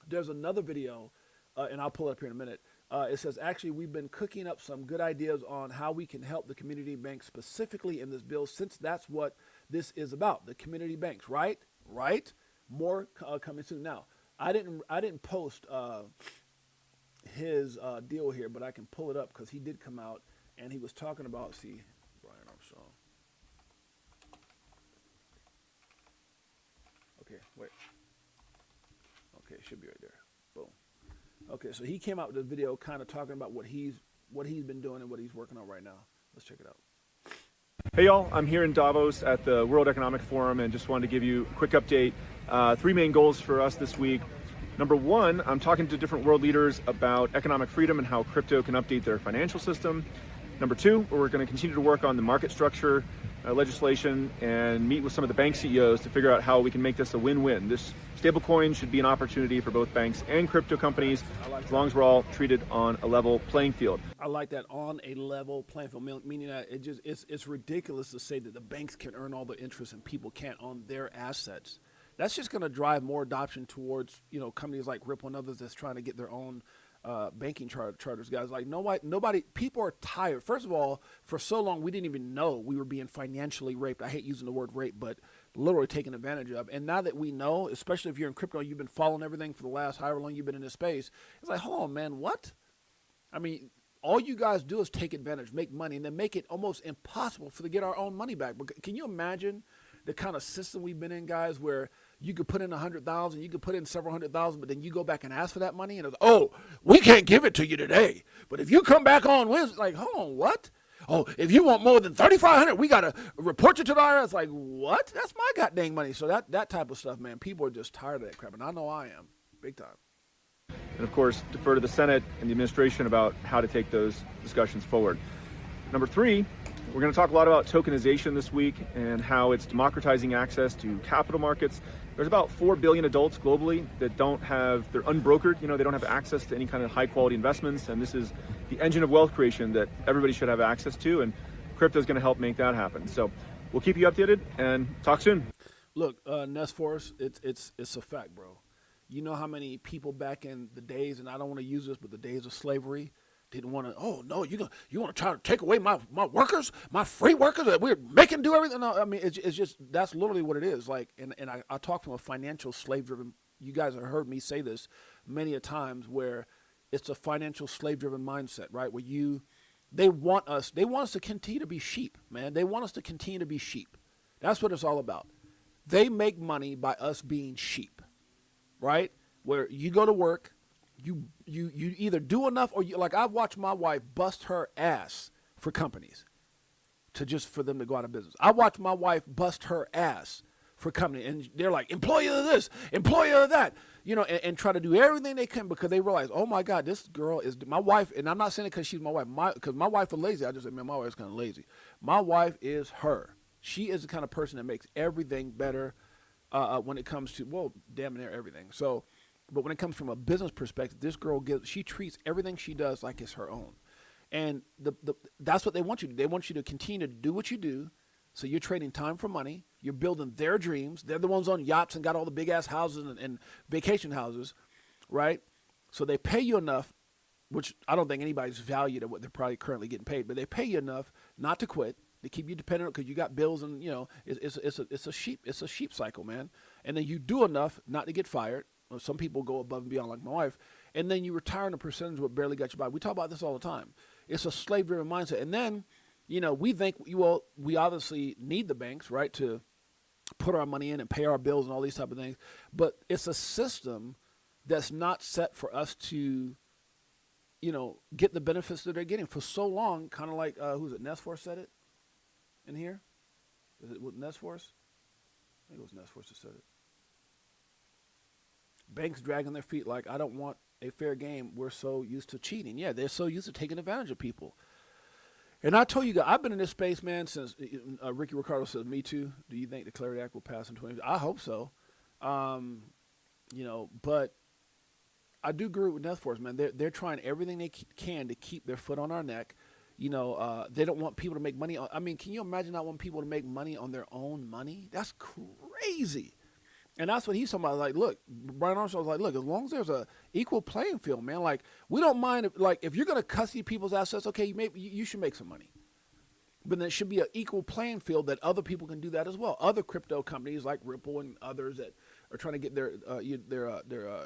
there's another video, and I'll pull it up here in a minute. It says, actually, we've been cooking up some good ideas on how we can help the community banks specifically in this bill, since that's what this is about, the community banks, right? Right? More coming soon. Now, I didn't post his deal here, but I can pull it up because he did come out and he was talking about, see, Brian Armstrong. Okay, wait. Okay, it should be right there. Boom. Okay, so he came out with a video kind of talking about what he's been doing and what he's working on right now. Let's check it out. Hey y'all, I'm here in Davos at the World Economic Forum and just wanted to give you a quick update. 3 main goals for us this week. Number 1, I'm talking to different world leaders about economic freedom and how crypto can update their financial system. Number 2, we're going to continue to work on the market structure legislation and meet with some of the bank CEOs to figure out how we can make this a win-win. This stablecoin should be an opportunity for both banks and crypto companies, as long as we're all treated on a level playing field. I like that, on a level playing field, meaning that it's ridiculous to say that the banks can earn all the interest and people can't on their assets. That's just going to drive more adoption towards, you know, companies like Ripple and others that's trying to get their own banking charters, guys. Like nobody, people are tired. First of all, for so long we didn't even know we were being financially raped. I hate using the word rape, but literally taken advantage of. And now that we know, especially if you're in crypto, you've been following everything for the last however long you've been in this space. It's like, hold on, man, what? I mean, all you guys do is take advantage, make money, and then make it almost impossible to get our own money back. But can you imagine the kind of system we've been in, guys, where you could put in 100,000, you could put in several 100,000, but then you go back and ask for that money, and it's, oh, we can't give it to you today. But if you come back on Wednesday, like, hold on, what? Oh, if you want more than 3,500, we got to report you to the IRS. Like, what? That's my goddamn money. So that type of stuff, man, people are just tired of that crap, and I know I am, big time. And of course, defer to the Senate and the administration about how to take those discussions forward. Number 3, we're going to talk a lot about tokenization this week and how it's democratizing access to capital markets. There's about 4 billion adults globally that they're unbrokered, they don't have access to any kind of high quality investments. And this is the engine of wealth creation that everybody should have access to. And crypto is going to help make that happen. So we'll keep you updated and talk soon. Look, Nest Force, it's a fact, bro. You know how many people back in the days, and I don't want to use this, but the days of slavery, didn't want to, oh, no, you want to try to take away my workers, my free workers that we're making do everything? No, I mean, it's just, that's literally what it is. Like, and I talk from a financial slave-driven, you guys have heard me say this many a times, where it's a financial slave-driven mindset, right? Where they want us to continue to be sheep, man. They want us to continue to be sheep. That's what it's all about. They make money by us being sheep, right? Where you go to work, you either do enough, or like I've watched my wife bust her ass for companies for them to go out of business. I watched my wife bust her ass for company, and they're like, employer of this, employer of that, and try to do everything they can, because they realize, oh my God, this girl is my wife. And I'm not saying it because she's my wife, because my wife is lazy. I just said, man, my wife's kind of lazy. My wife is her. She is the kind of person that makes everything better when it comes to, well, damn near everything. So, but when it comes from a business perspective, this girl she treats everything she does like it's her own. And that's what they want you to do. They want you to continue to do what you do. So you're trading time for money. You're building their dreams. They're the ones on yachts and got all the big ass houses and vacation houses, right? So they pay you enough, which I don't think anybody's valued at what they're probably currently getting paid, but they pay you enough not to quit. They keep you dependent because you got bills, and it's a sheep cycle, man. And then you do enough not to get fired. Well, some people go above and beyond, like my wife, and then you retire in a percentage of what barely got you by. We talk about this all the time. It's a slave-driven mindset. And then, we think, we obviously need the banks, right, to put our money in and pay our bills and all these type of things. But it's a system that's not set for us to, get the benefits that they're getting for so long. Kind of like, who's it? Nestforce said it in here. Is it with Nestforce? I think it was Nestforce that said it. Banks dragging their feet like, I don't want a fair game. We're so used to cheating. Yeah, they're so used to taking advantage of people. And I told you guys, I've been in this space, man, since Ricky Ricardo says, me too. Do you think the Clarity Act will pass in 2020? I hope so. But I do agree with Nestforce, man. They're trying everything they can to keep their foot on our neck. They don't want people to make money. I mean, can you imagine not wanting people to make money on their own money? That's crazy. And that's what he's talking about. Like, look, Brian Armstrong's like, look, as long as there's a equal playing field, man, like, we don't mind if you're going to custody people's assets, okay, you should make some money. But there should be an equal playing field that other people can do that as well. Other crypto companies like Ripple and others that are trying to get their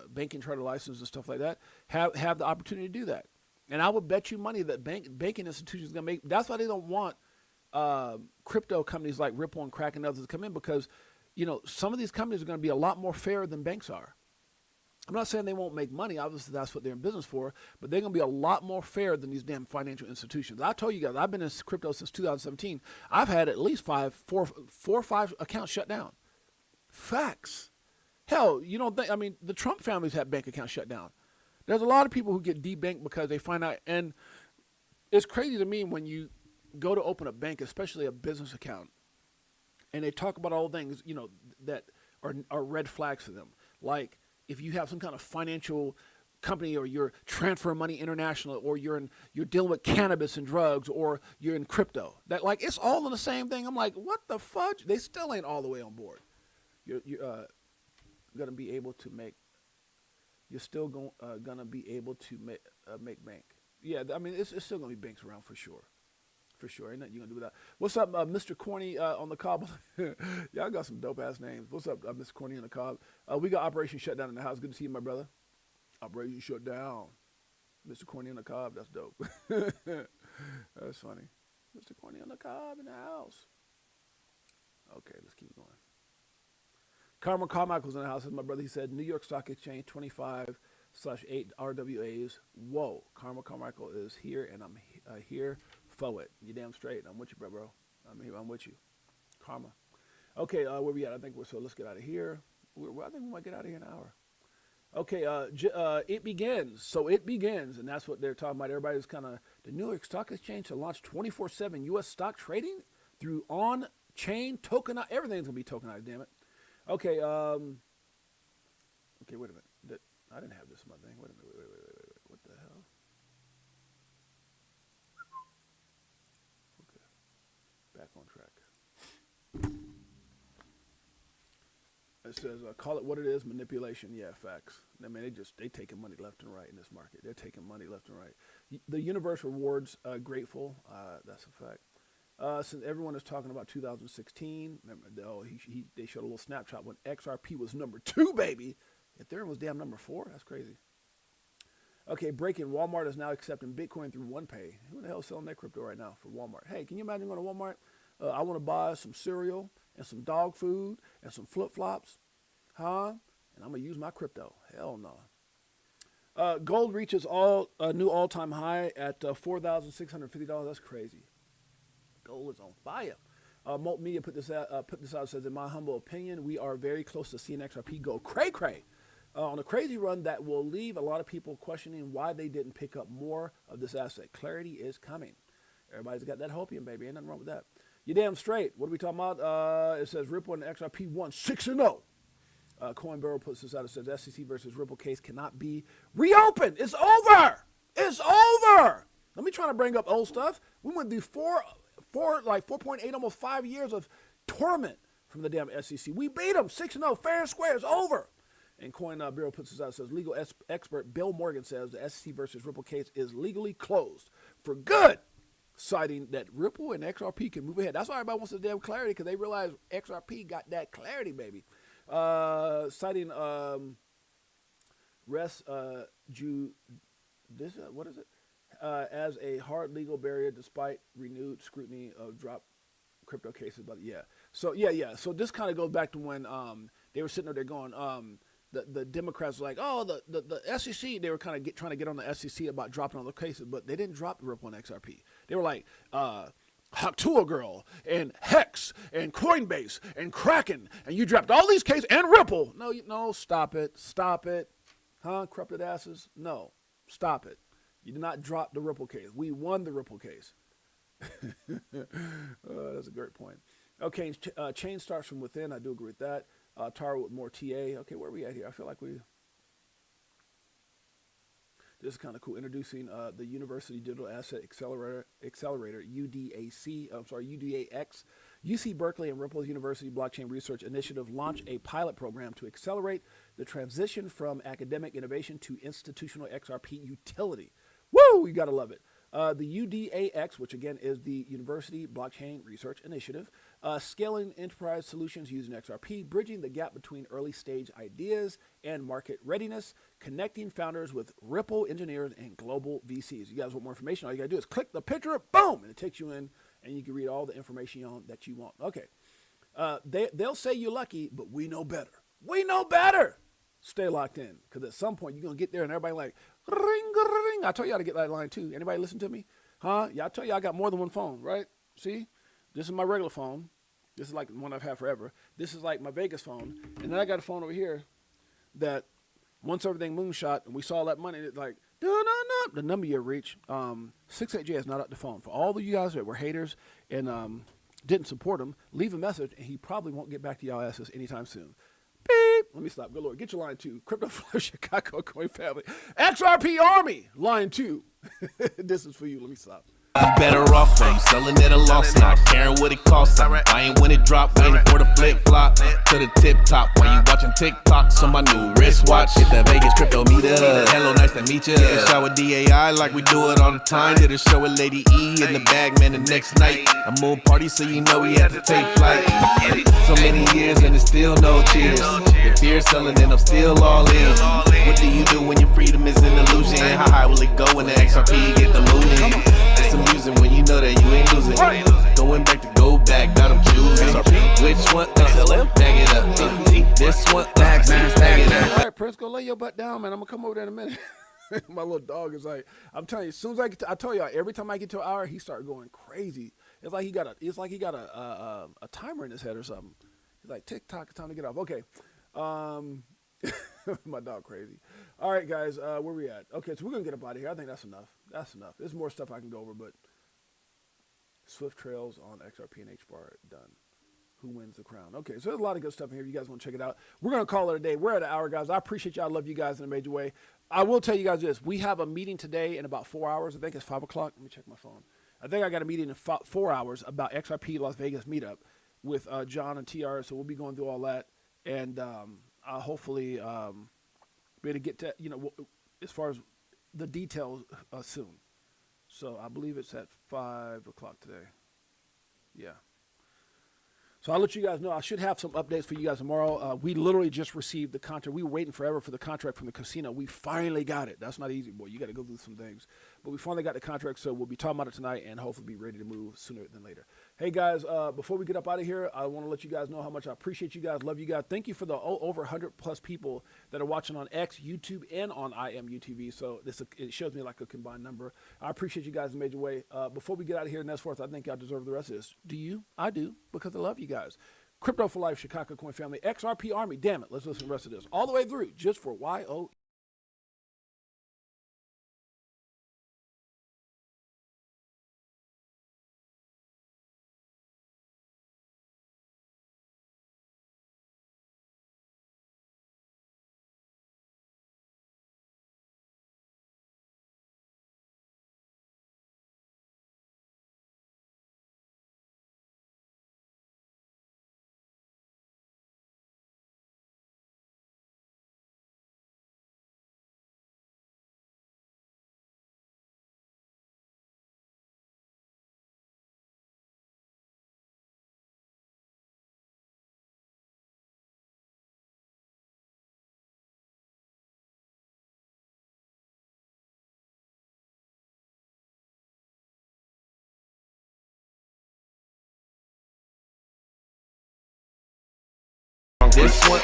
banking charter license and stuff like that have the opportunity to do that. And I would bet you money that banking institutions are going to make. That's why they don't want crypto companies like Ripple and Kraken and others to come in, because some of these companies are going to be a lot more fair than banks are. I'm not saying they won't make money. Obviously, that's what they're in business for. But they're going to be a lot more fair than these damn financial institutions. I told you guys, I've been in crypto since 2017. I've had at least four or five accounts shut down. Facts. Hell, you don't think, the Trump families had bank accounts shut down. There's a lot of people who get debanked because they find out. And it's crazy to me when you go to open a bank, especially a business account, and they talk about all things, that are red flags for them. Like if you have some kind of financial company, or you're transferring money international, or you're dealing with cannabis and drugs, or you're in crypto. That, like, it's all in the same thing. I'm like, what the fudge? They still ain't all the way on board. You're going to be able to make you're still gonna be able to make bank. Yeah, I mean, it's still gonna be banks around for sure. For sure, ain't nothing you gonna do with that. What's up, Mr. Corny on the cob? Y'all got some dope ass names. What's up, Mr. Corny on the cob? We got Operation Shutdown in the house. Good to see you, my brother. Operation Shutdown. Mr. Corny on the cob. That's dope. That's funny. Mr. Corny on the cob in the house. Okay, let's keep going. Carmichael's in the house. That's my brother. He said New York Stock Exchange 25/8 RWAs. Whoa, Carmichael is here, and I'm here for it. You damn straight. I'm with you, bro. I'm with you. Karma. Okay, where we at? I think let's get out of here. I think we might get out of here in an hour. Okay, it begins. So it begins, and that's what they're talking about. Everybody's kind of, the New York Stock Exchange to launch 24/7 U.S. stock trading through on-chain tokenized. Everything's going to be tokenized, damn it. Okay, okay, wait a minute. I didn't have this in my thing. Wait a minute. Wait. What the hell? Okay, back on track. It says, call it what it is, manipulation. Yeah, facts. I mean, they taking money left and right in this market. They're taking money left and right. The universe rewards grateful. That's a fact. Since everyone is talking about 2016, remember, they showed a little snapshot when XRP was number 2, baby. Ethereum was damn number 4. That's crazy. Okay, breaking. Walmart is now accepting Bitcoin through OnePay. Who the hell is selling their crypto right now for Walmart? Hey, can you imagine going to Walmart? I want to buy some cereal and some dog food and some flip-flops, huh? And I'm going to use my crypto. Hell no. Gold reaches a new all-time high at $4,650. That's crazy. Gold is on fire. Molt Media put this out, says, in my humble opinion, we are very close to seeing XRP go cray-cray on a crazy run that will leave a lot of people questioning why they didn't pick up more of this asset. Clarity is coming. Everybody's got that hopium, baby. Ain't nothing wrong with that. You damn straight. What are we talking about? It says Ripple and XRP won 6-0. Coinbarrow puts this out. It says SEC versus Ripple case cannot be reopened. It's over. It's over. Let me try to bring up old stuff. We went through 4.8, almost 5 years of torment from the damn SEC. We beat them 6-0, fair and square. It's over. And Coin Bureau puts this out. It says legal expert Bill Morgan says the SEC versus Ripple case is legally closed for good, citing that Ripple and XRP can move ahead. That's why everybody wants the damn clarity, because they realize XRP got that clarity, baby. Citing what is it? As a hard legal barrier despite renewed scrutiny of drop crypto cases. But yeah. So yeah. So this kind of goes back to when they were sitting there going, the Democrats were like, oh, the SEC, they were kind of trying to get on the SEC about dropping all the cases, but they didn't drop the Ripple and XRP. They were like, Haktua Girl and Hex and Coinbase and Kraken, and you dropped all these cases and Ripple. No, stop it. Huh, corrupted asses? No, stop it. You did not drop the Ripple case. We won the Ripple case. That's a great point. Okay, change starts from within. I do agree with that. Tara with more TA. Okay, where are we at here? I feel like this is kind of cool. Introducing the University Digital Asset Accelerator, UDAX. UC Berkeley and Ripple's University Blockchain Research Initiative launch a pilot program to accelerate the transition from academic innovation to institutional XRP utility. Woo! You got to love it. The UDAX, which again is the University Blockchain Research Initiative, scaling enterprise solutions using XRP, bridging the gap between early stage ideas and market readiness, connecting founders with Ripple engineers and global VCs. You guys want more information? All you got to do is click the picture, boom, and it takes you in, and you can read all the information on that you want. Okay. They'll say you're lucky, but we know better. We know better. Stay locked in, because at some point you're going to get there and everybody like, ring, ring. I told you how to get that line too. Anybody listen to me? Huh? Yeah, I tell you I got more than one phone, right? See? This is my regular phone. This is like the one I've had forever. This is like my Vegas phone. And then I got a phone over here that once everything moonshot and we saw that money, it's like, the number you reach, 68J is not up the phone. For all of you guys that were haters and didn't support him, leave a message and he probably won't get back to y'all asses anytime soon. Beep. Let me stop. Good Lord. Get your line 2. Crypto Flow Chicago Coin Family. XRP Army. Line 2. This is for you. Let me stop. You better off when you selling at a loss, not caring what it costs. I'm buying when it drop, waiting for the flip flop to the tip top. While you watching TikToks on my new wristwatch, hit the Vegas crypto meter. Hello, nice to meet ya. Shower DAI like we do it all the time. Did a show with Lady E in the bag, man. The next night a moon party, so you know we had to take flight. So many years and it's still no cheers. If fear selling, then I'm still all in. What do you do when your freedom is an illusion? How high will it go when the XRP get the mooning? It's amusing when you know that you ain't losing. Going back to go back, got them choosing. Which one? Bag it up. This one, bag it up. All right, Prince, go lay your butt down, man. I'm gonna come over there in a minute. My little dog is like, I'm telling you, as soon as I told y'all, every time I get to an hour, he started going crazy. It's like he got a timer in his head or something. He's like, tick tock, it's time to get off. Okay. My dog crazy. All right, guys, where we at? Okay, so we're gonna get up out of here. I think that's enough. That's enough. There's more stuff I can go over, but Swift Trails on XRP and HBAR done. Who wins the crown? Okay, so there's a lot of good stuff in here. If you guys want to check it out, we're gonna call it a day. We're at an hour, guys. I appreciate y'all. I love you guys in a major way. I will tell you guys this: we have a meeting today in about 4 hours. I think it's 5 o'clock. Let me check my phone. I think I got a meeting in 4 hours about XRP Las Vegas meetup with John and TR. So we'll be going through all that, and I'll hopefully be able to get to as far as the details soon. So I believe it's at 5 o'clock today. Yeah. So I'll let you guys know. I should have some updates for you guys tomorrow. We literally just received the contract. We were waiting forever for the contract from the casino. We finally got it. That's not easy, boy. You got to go through some things. But we finally got the contract, so we'll be talking about it tonight and hopefully be ready to move sooner than later. Hey, guys, before we get up out of here, I want to let you guys know how much I appreciate you guys, love you guys. Thank you for the over 100-plus people that are watching on X, YouTube, and on IMUTV. So it shows me like a combined number. I appreciate you guys in a major way. Before we get out of here and that's forth, I think y'all deserve the rest of this. Do you? I do, because I love you guys. Crypto for Life, Chicago Coin Family, XRP Army. Damn it, let's listen to the rest of this. All the way through, just for YO. This one.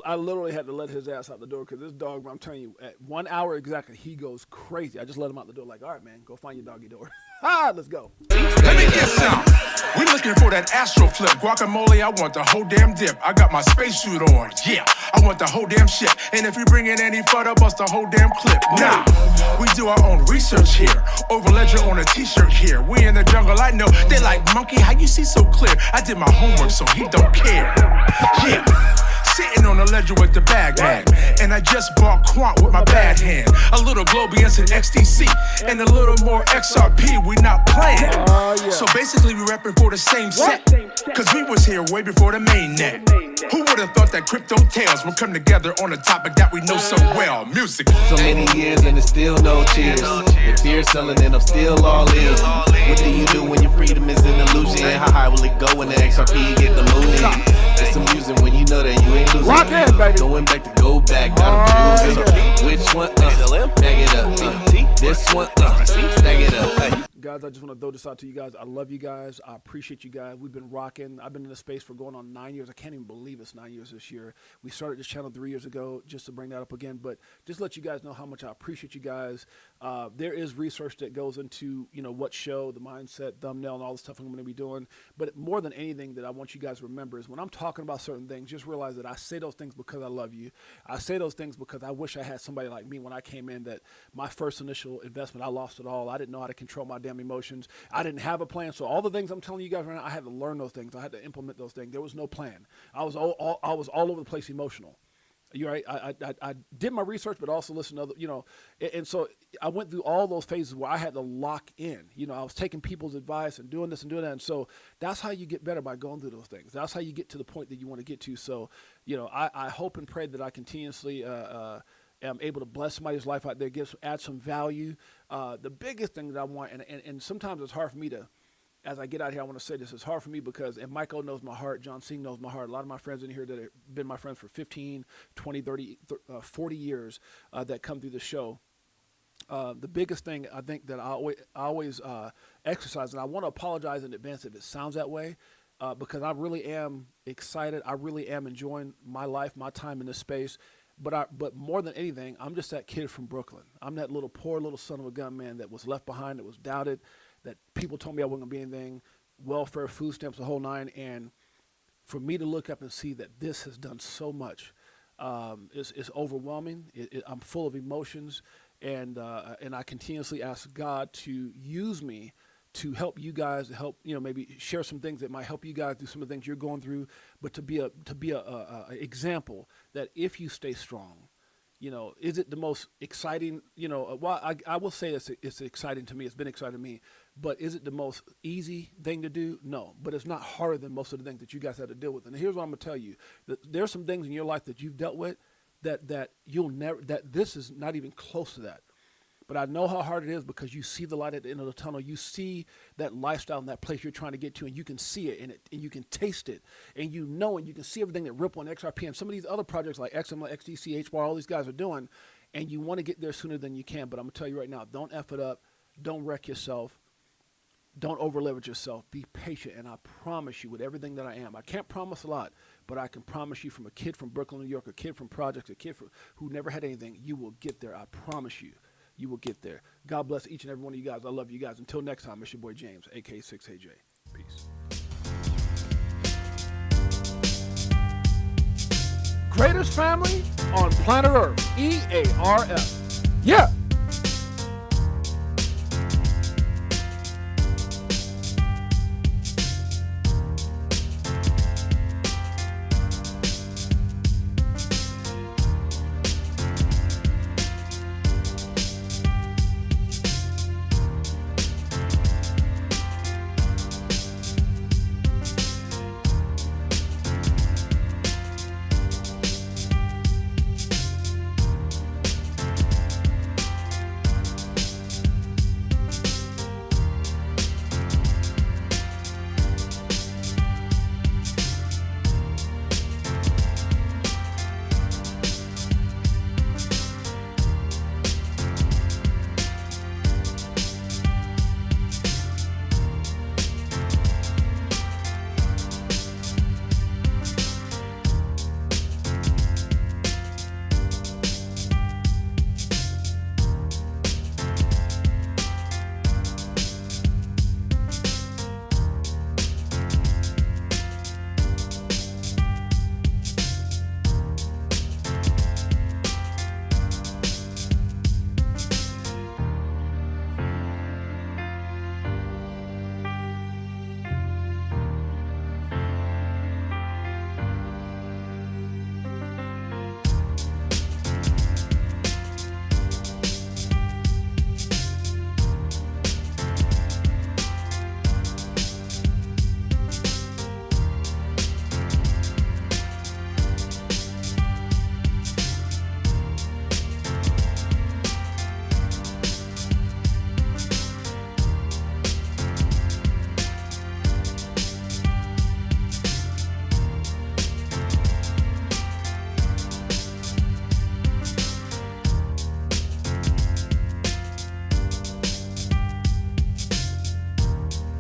I literally had to let his ass out the door because this dog, I'm telling you, at 1 hour exactly, he goes crazy. I just let him out the door like, all right, man, go find your doggy door. Let's go. Let me get some. We looking for that Astro flip. Guacamole, I want the whole damn dip. I got my spacesuit on. Yeah, I want the whole damn shit. And if you bring in any further, bust the whole damn clip. Nah, we do our own research here. Over ledger on a t-shirt here. We in the jungle, I know. They like, monkey, how you see so clear? I did my homework, so he don't care. Yeah. Sitting on the ledger with the bag man. And I just bought Quant with my bad hand. A little Globius and XDC. And a little more XRP, we not playing. Yeah. So basically we repping for the same set. Cause we was here way before the main net. Who would have thought that crypto tales would come together on a topic that we know so well? Music. So many years and it's still no cheers. If fear selling, then I'm still all in. What do you do when your freedom is an illusion? How high will it go when the XRP get the mooning? It's amusing when you know that you ain't losing. Lock in, baby. Going back to go back, got them choosing. Which one? Bag it up. This one? Bag it up. Guys, I just want to throw this out to you guys. I love you guys. I appreciate you guys. We've been rocking. I've been in this space for going on 9 years. I can't even believe it's 9 years this year. We started this channel 3 years ago, just to bring that up again. But just let you guys know how much I appreciate you guys. There is research that goes into, what show, the mindset, thumbnail, and all the stuff I'm going to be doing. But more than anything that I want you guys to remember is when I'm talking about certain things, just realize that I say those things because I love you. I say those things because I wish I had somebody like me when I came in that my first initial investment, I lost it all. I didn't know how to control my damn emotions. I didn't have a plan. So all the things I'm telling you guys right now, I had to learn those things. I had to implement those things. There was no plan. I was all over the place emotional. You're right. I did my research, but also listened to other, and so I went through all those phases where I had to lock in. I was taking people's advice and doing this and doing that. And so that's how you get better, by going through those things. That's how you get to the point that you want to get to. So, I hope and pray that I continuously am able to bless somebody's life out there, add some value. The biggest thing that I want, and sometimes it's hard for me to, as I get out here, I want to say this. It's hard for me because, and Michael knows my heart, John Singh knows my heart, a lot of my friends in here that have been my friends for 15, 20, 30, 40 years that come through the show. The biggest thing I think that I always exercise, and I want to apologize in advance if it sounds that way, because I really am excited. I really am enjoying my life, my time in this space. But more than anything, I'm just that kid from Brooklyn. I'm that poor little son of a gun man that was left behind, that was doubted, that people told me I wasn't going to be anything, welfare, food stamps, the whole nine. And for me to look up and see that this has done so much is overwhelming. I'm full of emotions, and I continuously ask God to use me to help you guys, to help, maybe share some things that might help you guys through some of the things you're going through, but to be a example that if you stay strong, is it the most exciting, well, I will say it's exciting to me. It's been exciting to me, but is it the most easy thing to do? No, but it's not harder than most of the things that you guys had to deal with. And here's what I'm going to tell you, that there's some things in your life that you've dealt with that you'll never, that this is not even close to that. But I know how hard it is because you see the light at the end of the tunnel. You see that lifestyle and that place you're trying to get to, and you can see it, and you can taste it, and and you can see everything that Ripple and XRP and some of these other projects like XML, XDC, HBAR, all these guys are doing, and you want to get there sooner than you can. But I'm going to tell you right now, don't F it up. Don't wreck yourself. Don't over-leverage yourself. Be patient, and I promise you with everything that I am. I can't promise a lot, but I can promise you, from a kid from Brooklyn, New York, a kid from projects, a kid who never had anything, you will get there. I promise you. You will get there. God bless each and every one of you guys. I love you guys. Until next time, it's your boy James, a.k.a. 6AJ. Peace. Greatest family on planet Earth. EARF. Yeah.